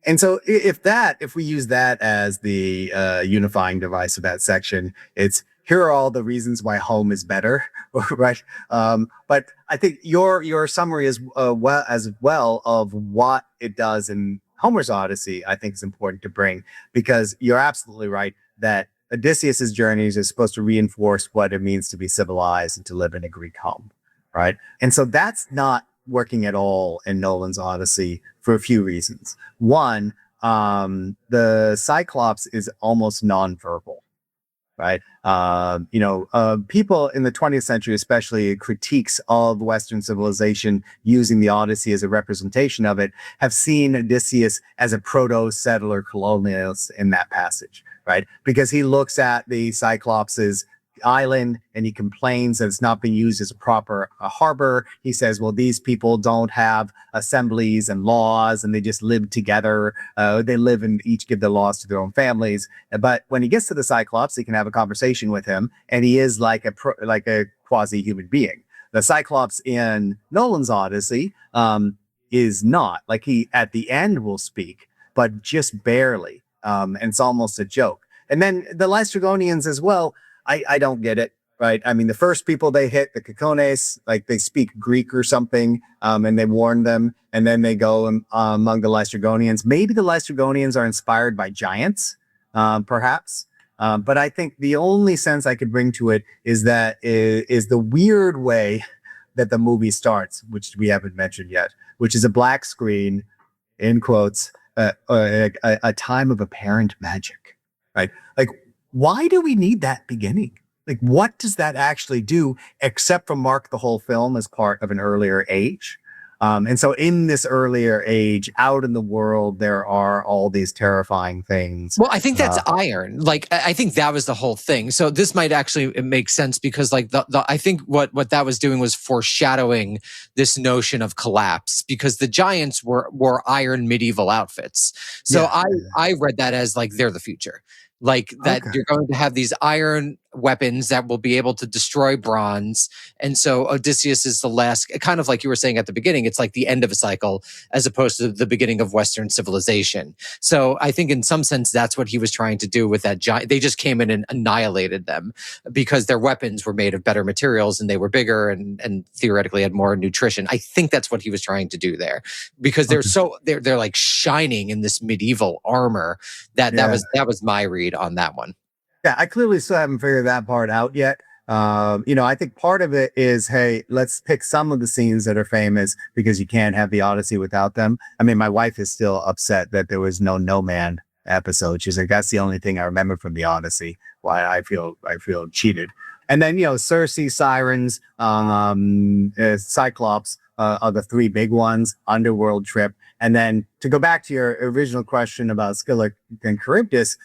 And so if we use that as the unifying device of that section, it's here are all the reasons why home is better, right? But I think your summary is well of what it does in Homer's Odyssey, I think is important to bring, because you're absolutely right that Odysseus's journeys is supposed to reinforce what it means to be civilized and to live in a Greek home, right? And so that's not working at all in Nolan's Odyssey for a few reasons. One, the Cyclops is almost nonverbal. Right. People in the 20th century, especially critiques of Western civilization using the Odyssey as a representation of it, have seen Odysseus as a proto-settler colonialist in that passage. Right. Because he looks at the Cyclops's island and he complains that it's not being used as a proper harbor. He says, well, these people don't have assemblies and laws and they just live together. They live and each give the laws to their own families. But when he gets to the Cyclops, he can have a conversation with him, and he is like a quasi-human being. The Cyclops in Nolan's Odyssey is not. Like, he at the end will speak, but just barely. And it's almost a joke. And then the Lystrigonians as well, I don't get it, right? I mean, the first people they hit, the Cacones, like they speak Greek or something, and they warn them, and then they go among the Lystrigonians. Maybe the Lystrigonians are inspired by giants, perhaps. But I think the only sense I could bring to it is the weird way that the movie starts, which we haven't mentioned yet, which is a black screen, in quotes, a time of apparent magic, right? Like, why do we need that beginning? Like, what does that actually do except for mark the whole film as part of an earlier age? And so in this earlier age, out in the world, there are all these terrifying things. Well, I think that's iron. Like, I think that was the whole thing. So this might actually make sense because, like, I think what that was doing was foreshadowing this notion of collapse, because the giants wore iron medieval outfits. So I read that as like they're the future. Like that you're going to have these iron weapons that will be able to destroy bronze. And so Odysseus is the last, kind of like you were saying at the beginning, it's like the end of a cycle as opposed to the beginning of Western civilization. So I think in some sense, that's what he was trying to do with that giant. They just came in and annihilated them because their weapons were made of better materials and they were bigger and theoretically had more nutrition. I think that's what he was trying to do there, because they're like shining in this medieval armor. That was my read on that one. Yeah, I clearly still haven't figured that part out yet. I think part of it is, hey, let's pick some of the scenes that are famous because you can't have the Odyssey without them. I mean, my wife is still upset that there was no Man episode. She's like, that's the only thing I remember from the Odyssey. Why I feel cheated. And then, Circe, Sirens, Cyclops are the three big ones, Underworld Trip. And then to go back to your original question about Scylla and Charybdis,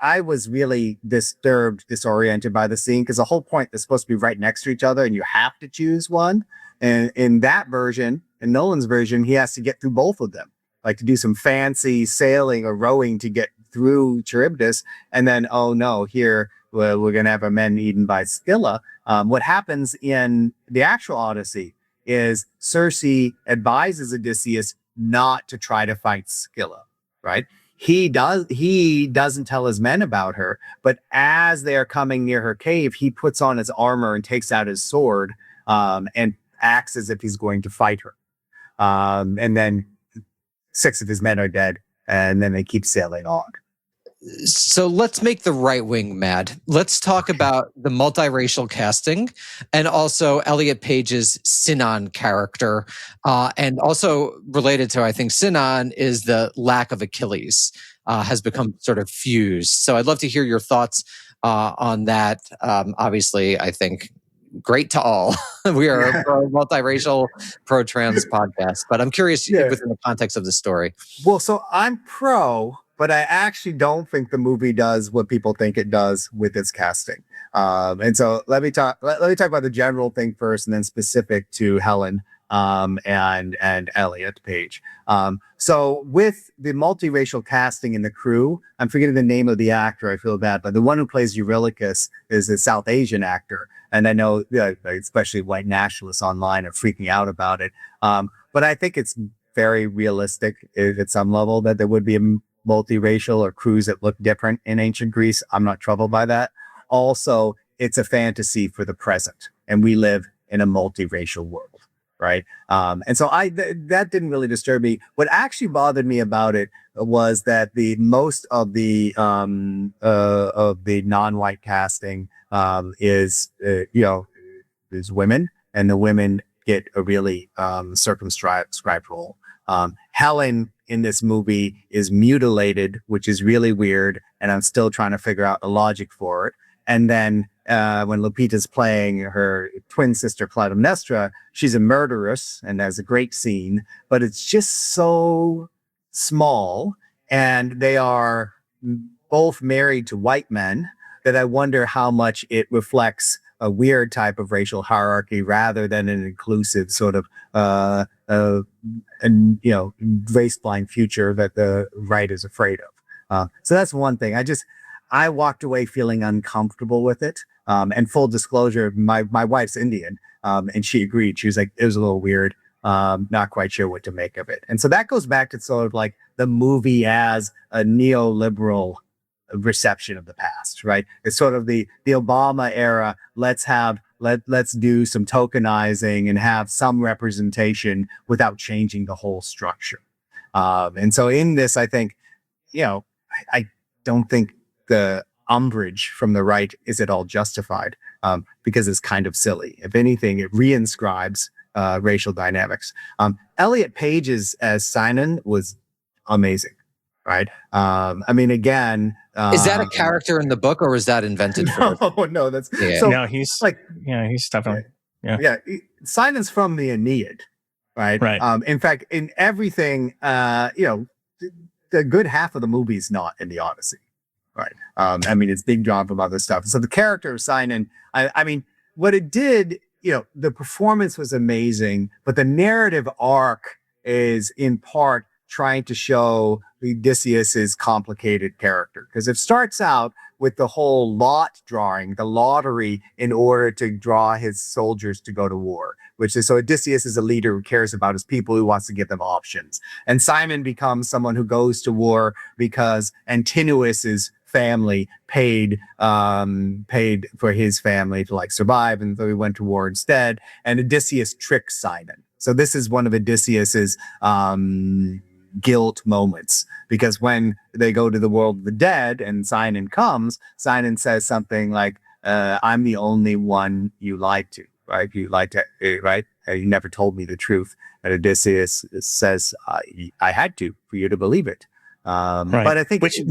I was really disoriented by the scene because the whole point is supposed to be right next to each other and you have to choose one. And in that version, in Nolan's version, he has to get through both of them, like to do some fancy sailing or rowing to get through Charybdis, and then oh no, here we're gonna have our men eaten by Scylla. What happens in the actual Odyssey is Circe advises Odysseus not to try to fight Scylla, right? He doesn't tell his men about her, but as they are coming near her cave, he puts on his armor and takes out his sword, and acts as if he's going to fight her. And then 6 of his men are dead, and then they keep sailing on. So let's make the right wing mad. Let's talk about the multiracial casting and also Elliot Page's Sinon character. And also related to, I think, Sinon is the lack of Achilles has become sort of fused. So I'd love to hear your thoughts on that. Obviously, I think great to all. We are a multiracial, pro-trans podcast. But I'm curious within the context of the story. Well, so I'm pro, but I actually don't think the movie does what people think it does with its casting. And so let me talk about the general thing first, and then specific to Helen and Elliot Page. So with the multiracial casting in the crew, I'm forgetting the name of the actor. I feel bad, but the one who plays Eurylochus is a South Asian actor, and I know especially white nationalists online are freaking out about it. But I think it's very realistic at some level that there would be a multiracial or crews that look different in ancient Greece. I'm not troubled by that. Also, it's a fantasy for the present, and we live in a multiracial world, right? And so that didn't really disturb me. What actually bothered me about it was that most of the non-white casting is women, and the women get a really circumscribed role. Helen in this movie is mutilated, which is really weird, and I'm still trying to figure out the logic for it. And then when Lupita's playing her twin sister Clytemnestra, she's a murderess and has a great scene, but it's just so small, and they are both married to white men that I wonder how much it reflects a weird type of racial hierarchy rather than an inclusive sort of race blind future that the right is afraid of. So that's one thing. I walked away feeling uncomfortable with it. And full disclosure, my wife's Indian, and she agreed. She was like, it was a little weird. Not quite sure what to make of it. And so that goes back to sort of like the movie as a neoliberal reception of the past, right? It's sort of the Obama era. Let's do some tokenizing and have some representation without changing the whole structure. And so in this, I think, I don't think the umbrage from the right is at all justified, because it's kind of silly. If anything, it reinscribes racial dynamics. Elliot Page's as Sinon was amazing, right? I mean, again, is that a character in the book, or is that invented? No, that's so. No, he's like, he's definitely Sinon's from the Aeneid, right? Right. In fact, in everything, the good half of the movie is not in the Odyssey, right? I mean, it's being drawn from other stuff. So the character of Sinon, I mean, what it did, the performance was amazing, but the narrative arc is in part trying to show Odysseus's complicated character, because it starts out with the whole lot drawing, the lottery, in order to draw his soldiers to go to war, which is so Odysseus is a leader who cares about his people, who wants to give them options. And Simon becomes someone who goes to war because Antinous' family paid for his family to survive, and so he went to war instead. And Odysseus tricks Simon. So this is one of Odysseus's guilt moments, because when they go to the world of the dead and Sinon comes, Sinon says something like, I'm the only one you lied to, right? You lied to, right? You never told me the truth. And Odysseus says, I had to, for you to believe it. Right. But I think which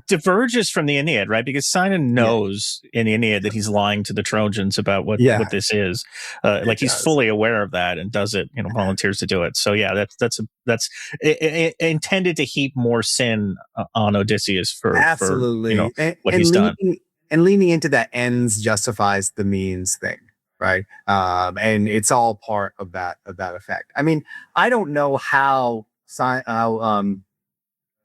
diverges from the Aeneid, right? Because Sinon knows in the Aeneid that he's lying to the Trojans about what this is. He's fully aware of that and does it, volunteers to do it. So that's intended to heap more sin on Odysseus for absolutely what he's done. And leaning into that ends justifies the means thing, right? And it's all part of that effect. I mean, I don't know how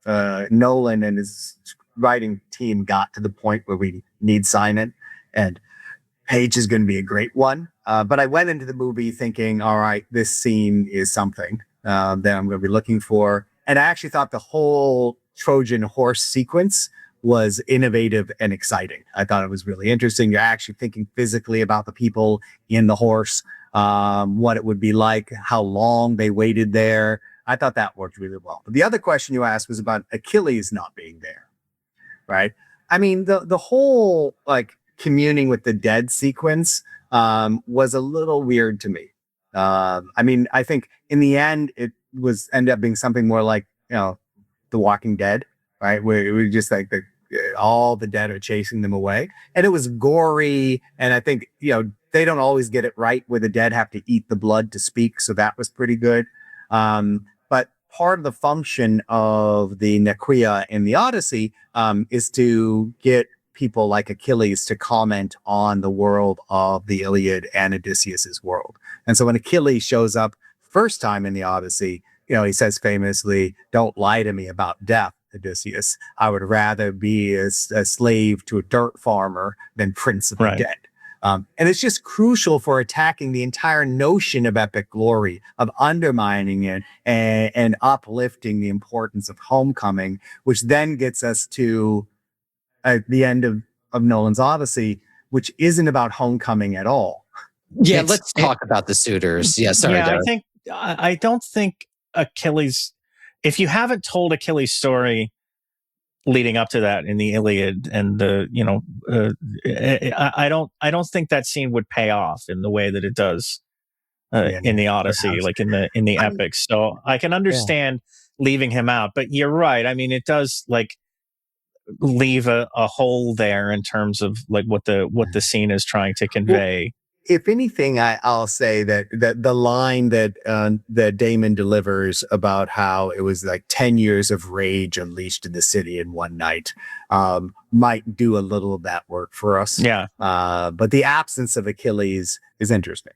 Nolan and his writing team got to the point where we need Simon, and Paige is going to be a great one. But I went into the movie thinking, all right, this scene is something that I'm going to be looking for. And I actually thought the whole Trojan horse sequence was innovative and exciting. I thought it was really interesting. You're actually thinking physically about the people in the horse, what it would be like, how long they waited there. I thought that worked really well. But the other question you asked was about Achilles not being there, right? I mean, the whole like communing with the dead sequence was a little weird to me. I mean, I think in the end it was ended up being something more like The Walking Dead, right? Where it was just like all the dead are chasing them away, and it was gory. And I think they don't always get it right where the dead have to eat the blood to speak, so that was pretty good. But part of the function of the Nequia in the Odyssey is to get people like Achilles to comment on the world of the Iliad and Odysseus's world. And so when Achilles shows up first time in the Odyssey, he says famously, "Don't lie to me about death, Odysseus. I would rather be a slave to a dirt farmer than prince of the dead." And it's just crucial for attacking the entire notion of epic glory, of undermining it and uplifting the importance of homecoming, which then gets us to the end of Nolan's Odyssey, which isn't about homecoming at all. Yeah, let's talk about the suitors. Yeah, sorry. Yeah, I don't think Achilles. If you haven't told Achilles' story leading up to that in the Iliad and I don't think that scene would pay off in the way that it does in the Odyssey, perhaps. Like in the epics. So I can understand leaving him out, but you're right. I mean, it does like leave a hole there in terms of like what the scene is trying to convey. Well, if anything, I'll say that the line that Damon delivers about how it was like 10 years of rage unleashed in the city in one night might do a little of that work for us. Yeah. But the absence of Achilles is interesting.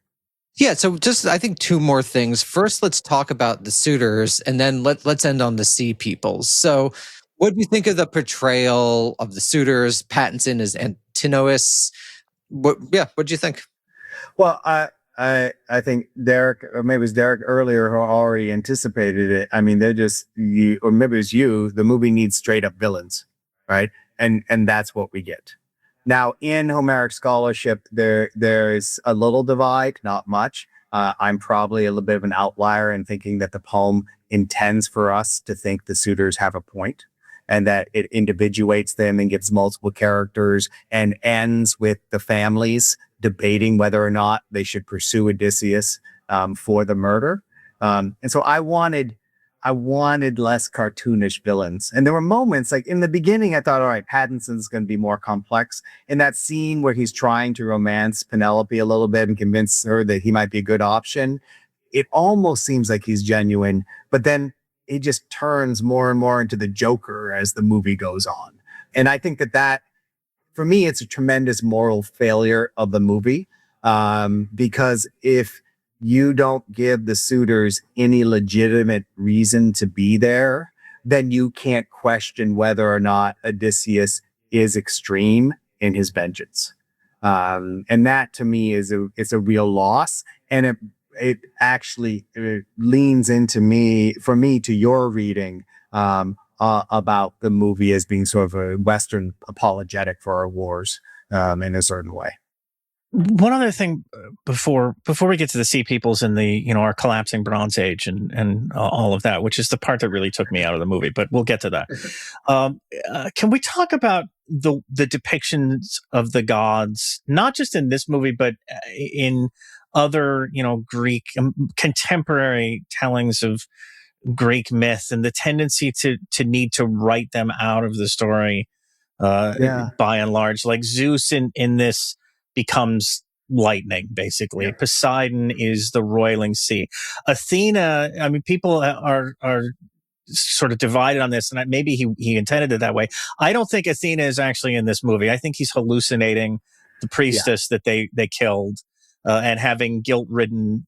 Yeah, so just I think two more things. First, let's talk about the suitors, and then let's end on the sea peoples. So what do you think of the portrayal of the suitors? Pattinson as Antinous. What do you think? Well, I think Derek, or maybe it was Derek earlier, who already anticipated it. I mean, they're just or maybe it was you. The movie needs straight up villains, right? And that's what we get. Now, in Homeric scholarship, there's a little divide, not much. I'm probably a little bit of an outlier in thinking that the poem intends for us to think the suitors have a point, and that it individuates them and gives multiple characters and ends with the families debating whether or not they should pursue Odysseus for the murder. And so I wanted less cartoonish villains. And there were moments like in the beginning, I thought, all right, Pattinson's going to be more complex. In that scene where he's trying to romance Penelope a little bit and convince her that he might be a good option, it almost seems like he's genuine, but then it just turns more and more into the Joker as the movie goes on. And I think that for me, it's a tremendous moral failure of the movie, because if you don't give the suitors any legitimate reason to be there, then you can't question whether or not Odysseus is extreme in his vengeance. And that to me it's a real loss. And it actually leans into for me to your reading about the movie as being sort of a Western apologetic for our wars in a certain way. One other thing before we get to the Sea Peoples and the our collapsing Bronze Age and all of that, which is the part that really took me out of the movie, but we'll get to that. Can we talk about the depictions of the gods, not just in this movie, but in other Greek contemporary tellings of Greek myth, and the tendency to need to write them out of the story by and large? Like Zeus in this becomes lightning, basically. Poseidon is the roiling sea. Athena, I mean, people are sort of divided on this, and maybe he intended it that way. I don't think Athena is actually in this movie. I think he's hallucinating the priestess that they killed, and having guilt-ridden,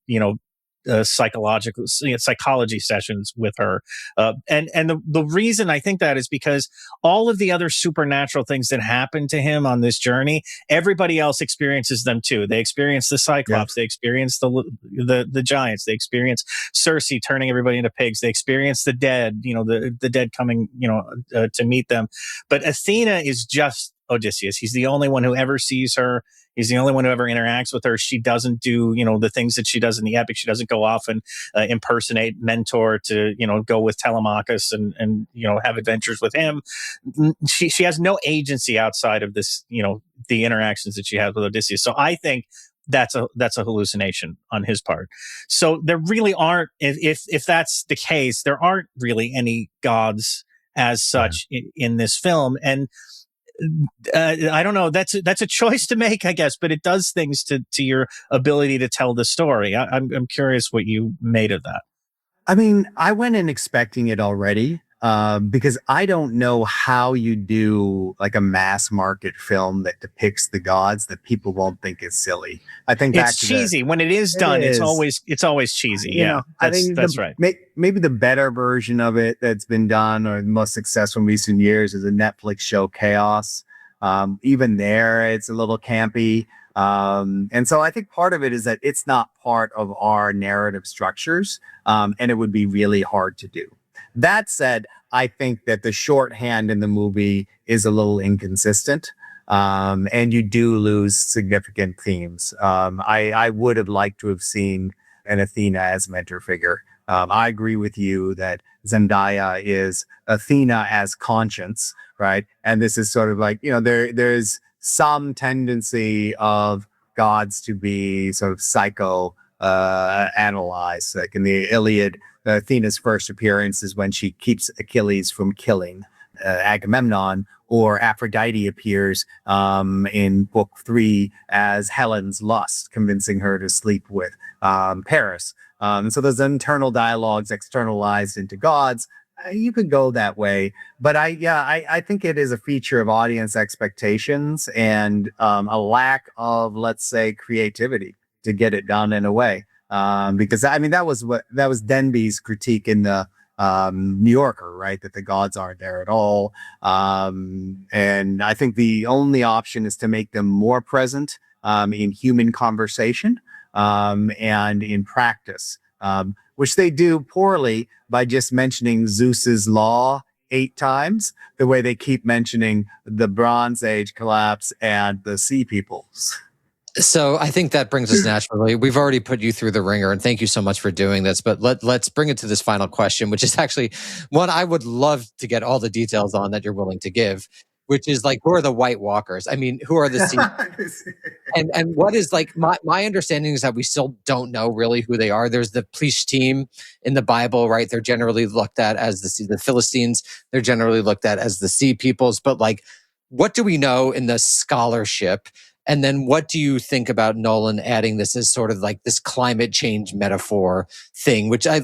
psychology sessions with her. And the reason I think that is because all of the other supernatural things that happen to him on this journey, everybody else experiences them too. They experience the Cyclops, they experience the giants, they experience Circe turning everybody into pigs, they experience the dead, the dead coming, to meet them. But Athena is just Odysseus. He's the only one who ever sees her. He's the only one who ever interacts with her. She doesn't do, the things that she does in the epic. She doesn't go off and impersonate Mentor to, go with Telemachus and have adventures with him. She has no agency outside of this, the interactions that she has with Odysseus. So I think that's a hallucination on his part. So there really aren't, if that's the case, there aren't really any gods as such in this film. And I don't know. That's a choice to make, I guess, but it does things to your ability to tell the story. I'm curious what you made of that. I mean, I went in expecting it already, because I don't know how you do like a mass market film that depicts the gods that people won't think is silly. I think it's cheesy when it is done. It's always cheesy. Yeah, I think that's right. Maybe the better version of it that's been done or the most successful in recent years is a Netflix show, Chaos. Even there, it's a little campy. And so I think part of it is that it's not part of our narrative structures, and it would be really hard to do. That said, I think that the shorthand in the movie is a little inconsistent, and you do lose significant themes. I would have liked to have seen an Athena as mentor figure. I agree with you that Zendaya is Athena as conscience, right? And this is sort of like, there's some tendency of gods to be sort of analyzed. Like in the Iliad, Athena's first appearance is when she keeps Achilles from killing Agamemnon, or Aphrodite appears in book 3 as Helen's lust, convincing her to sleep with Paris. And so those internal dialogues externalized into gods. You could go that way, but I think it is a feature of audience expectations and a lack of, let's say, creativity to get it done in a way. Because I mean, that was Denby's critique in the New Yorker, right? That the gods aren't there at all. And I think the only option is to make them more present in human conversation and in practice, which they do poorly by just mentioning Zeus's law 8 times, the way they keep mentioning the Bronze Age collapse and the sea peoples. So I think that brings us naturally. We've already put you through the ringer, and thank you so much for doing this. But let's bring it to this final question, which is actually one I would love to get all the details on that you're willing to give, which is like, who are the White Walkers? I mean, who are the sea? and what is like my understanding is that we still don't know really who they are. There's the Plishtim in the Bible, right? They're generally looked at as the Philistines. They're generally looked at as the sea peoples. But like, what do we know in the scholarship? And then what do you think about Nolan adding this as sort of like this climate change metaphor thing, which a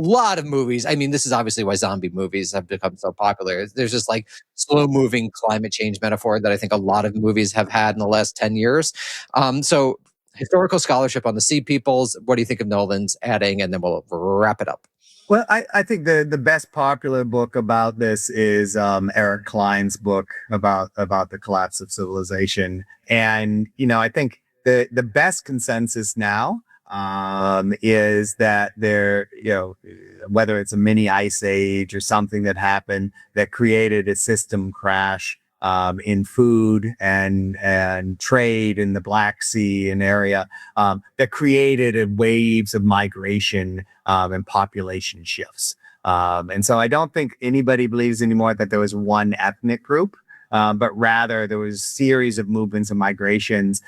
lot of movies, I mean, this is obviously why zombie movies have become so popular. There's just like slow moving climate change metaphor that I think a lot of movies have had in the last 10 years. So historical scholarship on the sea peoples, what do you think of Nolan's adding? And then we'll wrap it up. Well, I think the best popular book about this is Eric Klein's book about the collapse of civilization. And, I think the best consensus now is that there, whether it's a mini ice age or something that happened that created a system crash in food and trade in the Black Sea and area that created waves of migration and population shifts. And so I don't think anybody believes anymore that there was one ethnic group, but rather there was a series of movements and migrations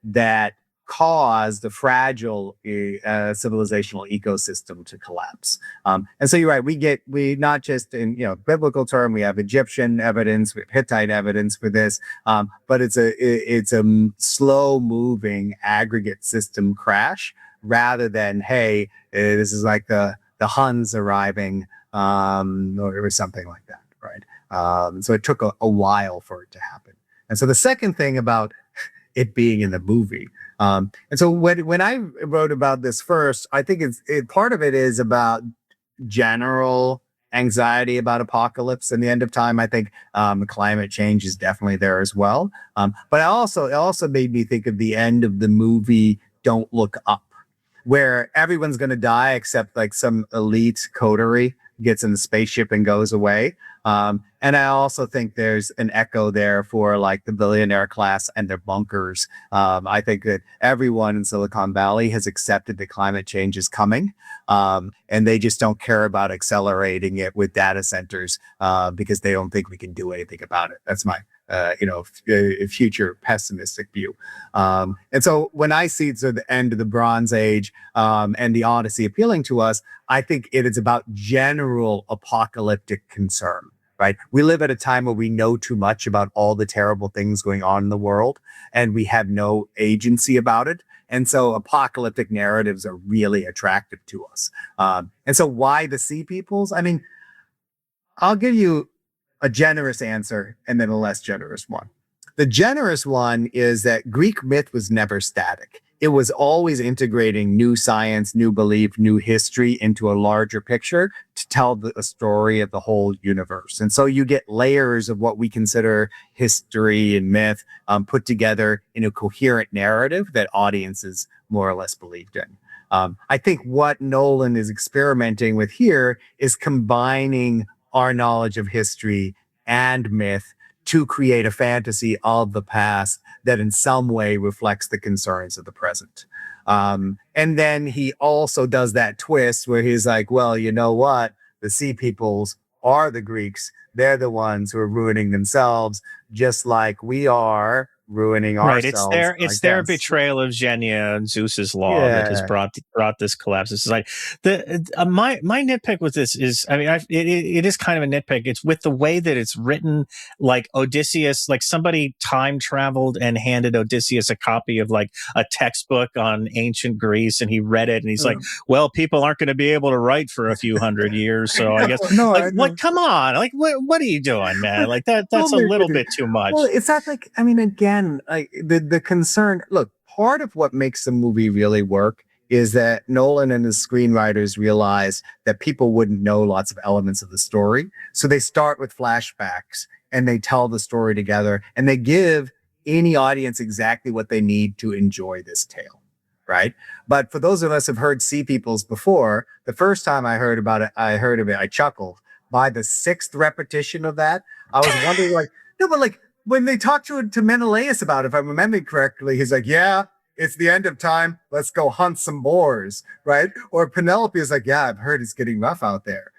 that caused the fragile civilizational ecosystem to collapse. And so you're right, we not just in biblical term, we have Egyptian evidence, we have Hittite evidence for this, but it's a slow moving aggregate system crash rather than, hey, this is like the Huns arriving or something like that, right? So it took a while for it to happen. And so the second thing about it being in the movie, And so when I wrote about this first, I think part of it is about general anxiety about apocalypse and the end of time. I think climate change is definitely there as well. But it also made me think of the end of the movie Don't Look Up, where everyone's going to die except like some elite coterie gets in the spaceship and goes away. And I also think there's an echo there for like the billionaire class and their bunkers. I think that everyone in Silicon Valley has accepted that climate change is coming. And they just don't care about accelerating it with data centers because they don't think we can do anything about it. That's my future pessimistic view. And so when I see sort of the end of the Bronze Age and the Odyssey appealing to us, I think it is about general apocalyptic concern, right? We live at a time where we know too much about all the terrible things going on in the world, and we have no agency about it. And so apocalyptic narratives are really attractive to us. And so why the Sea Peoples? I mean, I'll give you a generous answer and then a less generous one. The generous one is that Greek myth was never static. It was always integrating new science, new belief, new history into a larger picture to tell a story of the whole universe. And so you get layers of what we consider history and myth put together in a coherent narrative that audiences more or less believed in. I think what Nolan is experimenting with here is combining our knowledge of history and myth to create a fantasy of the past that in some way reflects the concerns of the present. And then he also does that twist where he's like, well, you know what? The Sea Peoples are the Greeks. They're the ones who are ruining themselves, just like we are ruining ourselves. Right. It's their betrayal of Xenia and Zeus's law that has brought this collapse. This is like my nitpick with this is, I mean, it is kind of a nitpick. It's with the way that it's written, like Odysseus, like somebody time traveled and handed Odysseus a copy of like a textbook on ancient Greece, and he read it and he's like, well, people aren't going to be able to write for a few hundred years, so I guess what? Come on, like what are you doing, man? Like that's a little bit too much. Well, it's not like, I mean, again, like the concern, look, part of what makes the movie really work is that Nolan and his screenwriters realized that people wouldn't know lots of elements of the story. So they start with flashbacks and they tell the story together and they give any audience exactly what they need to enjoy this tale. Right. But for those of us who've heard Sea Peoples before, the first time I heard of it, I chuckled. By the sixth repetition of that, I was wondering like, no, but like, when they talked to Menelaus about it, if I'm remembering correctly, he's like, yeah, it's the end of time. Let's go hunt some boars, right? Or Penelope is like, yeah, I've heard it's getting rough out there.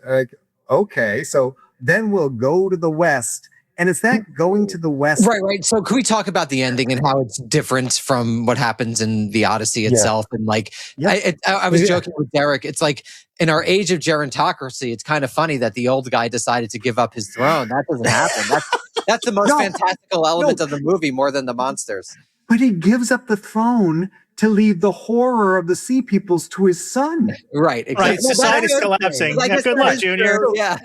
Like, okay, so then we'll go to the West. And it's that going to the West. Right. So can we talk about the ending and how it's different from what happens in the Odyssey itself? And like, I was joking with Derek. It's like in our age of gerontocracy, it's kind of funny that the old guy decided to give up his throne. That doesn't happen. That's the most fantastical element of the movie, more than the monsters. But he gives up the throne to leave the horror of the Sea Peoples to his son. Right. Exactly. Right. Society's collapsing. Like, good luck, Junior.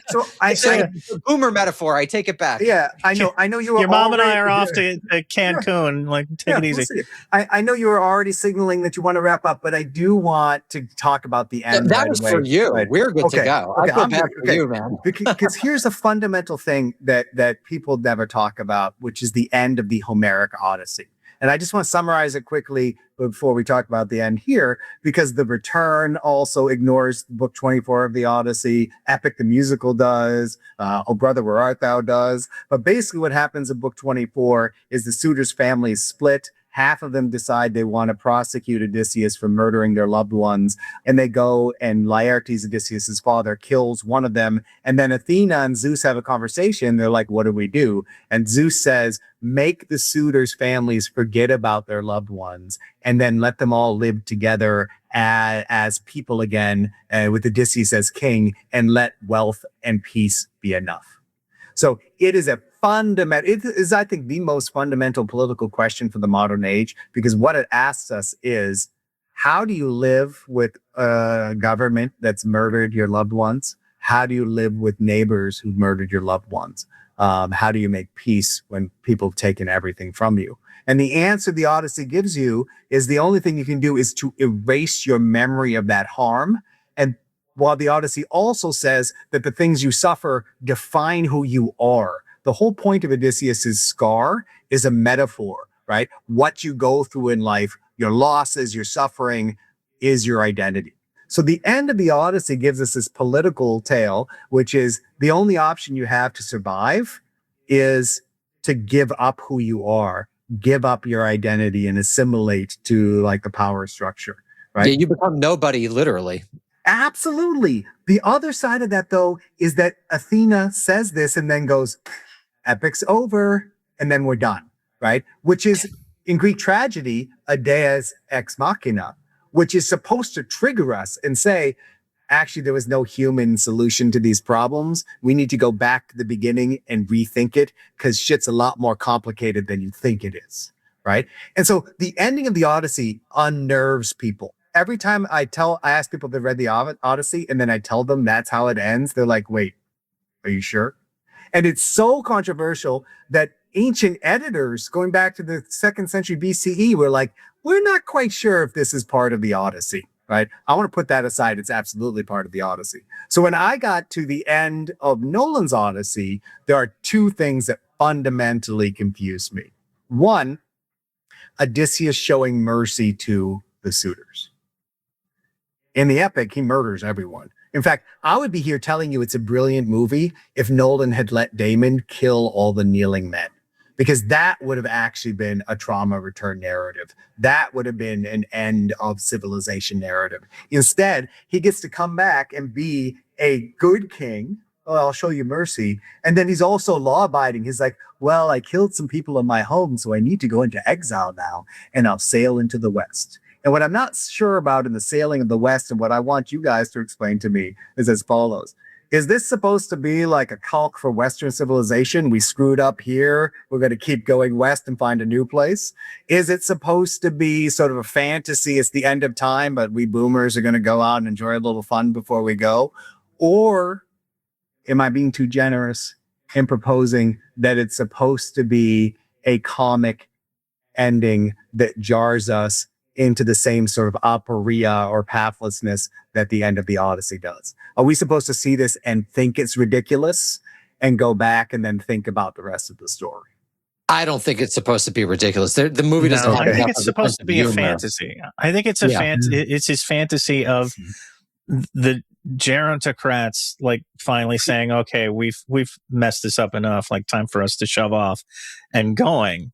So I say the boomer metaphor. I take it back. Yeah, I know you were. Your mom and I are off to Cancun. Like, take it easy. I know you were already signaling that you want to wrap up, but I do want to talk about the end. That was for you. Right. We're good to go. Okay, I feel bad for you, man. Because here's a fundamental thing that people never talk about, which is the end of the Homeric Odyssey. And I just want to summarize it quickly before we talk about the end here, because The Return also ignores book 24 of the Odyssey. Epic the Musical does. Oh Brother, Where Art Thou does. But basically what happens in book 24 is the suitors' families split. Half of them decide they want to prosecute Odysseus for murdering their loved ones. And they go, and Laertes, Odysseus' father, kills one of them. And then Athena and Zeus have a conversation. They're like, what do we do? And Zeus says, make the suitors' families forget about their loved ones and then let them all live together as people again, with Odysseus as king, and let wealth and peace be enough. So it is it is, I think, the most fundamental political question for the modern age, because what it asks us is, how do you live with a government that's murdered your loved ones? How do you live with neighbors who've murdered your loved ones? How do you make peace when people have taken everything from you? And the answer the Odyssey gives you is the only thing you can do is to erase your memory of that harm. And while the Odyssey also says that the things you suffer define who you are, the whole point of Odysseus's scar is a metaphor, right? What you go through in life, your losses, your suffering is your identity. So the end of the Odyssey gives us this political tale, which is the only option you have to survive is to give up who you are, give up your identity and assimilate to like the power structure, right? Yeah, you become nobody, literally. Absolutely. The other side of that, though, is that Athena says this and then goes, epic's over, and then we're done, right? Which is, in Greek tragedy, a deus ex machina, which is supposed to trigger us and say, actually, there was no human solution to these problems. We need to go back to the beginning and rethink it because shit's a lot more complicated than you think it is, right? And so the ending of the Odyssey unnerves people. Every time I ask people that read the Odyssey and then I tell them that's how it ends, they're like, wait, are you sure? And it's so controversial that ancient editors going back to the 2nd century BCE were like, we're not quite sure if this is part of the Odyssey, right? I want to put that aside. It's absolutely part of the Odyssey. So when I got to the end of Nolan's Odyssey, there are two things that fundamentally confuse me. One, Odysseus showing mercy to the suitors. In the epic, he murders everyone. In fact, I would be here telling you it's a brilliant movie if Nolan had let Damon kill all the kneeling men, because that would have actually been a trauma return narrative. That would have been an end of civilization narrative. Instead, he gets to come back and be a good king. Oh, I'll show you mercy. And then he's also law abiding. He's like, well, I killed some people in my home, so I need to go into exile now, and I'll sail into the West. And what I'm not sure about in the sailing of the West and what I want you guys to explain to me is as follows. Is this supposed to be like a calc for Western civilization? We screwed up here. We're going to keep going west and find a new place. Is it supposed to be sort of a fantasy? It's the end of time, but we boomers are going to go out and enjoy a little fun before we go. Or am I being too generous in proposing that it's supposed to be a comic ending that jars us into the same sort of aporia or pathlessness that the end of the Odyssey does? Are we supposed to see this and think it's ridiculous and go back and then think about the rest of the story? I don't think it's supposed to be ridiculous. The movie doesn't No, have I think enough it's of a supposed sense to of be a humor. fantasy. I think it's a Yeah. it's his fantasy of the gerontocrats like finally saying, okay, we've messed this up enough, like time for us to shove off and going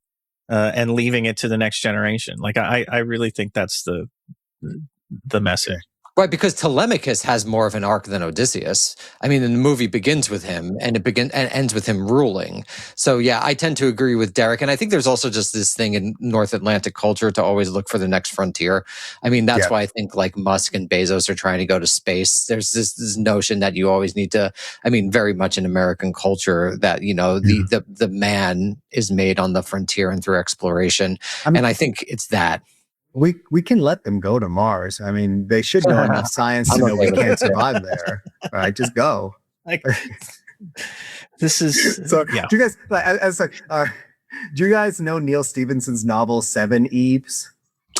and leaving it to the next generation. Like I really think that's the message. Right, because Telemachus has more of an arc than Odysseus. I mean, the movie begins with him and and ends with him ruling. So yeah, I tend to agree with Derek. And I think there's also just this thing in North Atlantic culture to always look for the next frontier. I mean, that's why I think like Musk and Bezos are trying to go to space. There's this notion that you always need to, I mean, very much in American culture that, you know, the man is made on the frontier and through exploration. And I think it's that. We can let them go to Mars. I mean, they should know enough science to know we can't survive there. Right? Just go. Like this is So yeah. do you guys do you guys know Neil Stephenson's novel Seven Eves?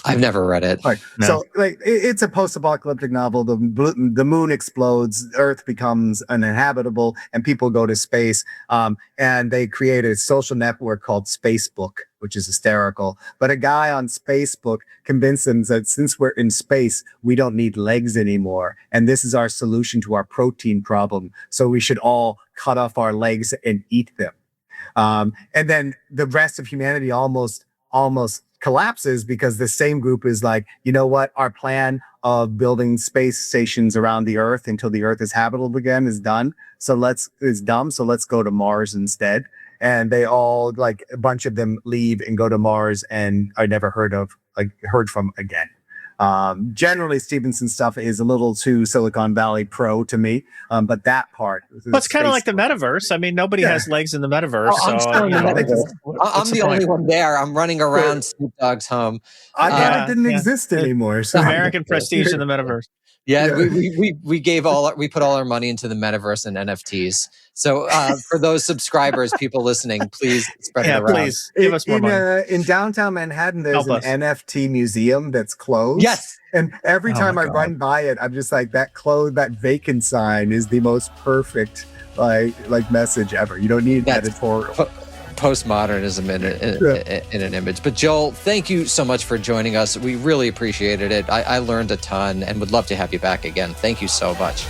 I've never read it. Right. No. So like it's a post-apocalyptic novel. The moon explodes, Earth becomes uninhabitable, and people go to space. And they create a social network called Facebook, which is hysterical. But a guy on Facebook convinced them that since we're in space, we don't need legs anymore. And this is our solution to our protein problem. So we should all cut off our legs and eat them. And then the rest of humanity almost collapses because the same group is like, you know what? Our plan of building space stations around the Earth until the Earth is habitable again is done. So it's dumb. So let's go to Mars instead. And they all, like a bunch of them, leave and go to Mars and are never heard from again. Generally, Stevenson's stuff is a little too Silicon Valley pro to me, but that part. Well, it's kind of like the metaverse. I mean, nobody has legs in the metaverse. I'm still in the metaverse. I'm the only one there. I'm running around Snoop Dogg's home. I thought it didn't exist anymore. So. American prestige in the metaverse. Yeah, we put all our money into the metaverse and NFTs. So for those subscribers, people listening, please spread it around. Please give us more money. In downtown Manhattan, there's an NFT museum that's closed. Yes. And every time I run by it, I'm just like, that vacant sign is the most perfect like message ever. You don't need an editorial. Postmodernism in an image. But Joel, thank you so much for joining us. We really appreciated it. I learned a ton and would love to have you back again. Thank you so much.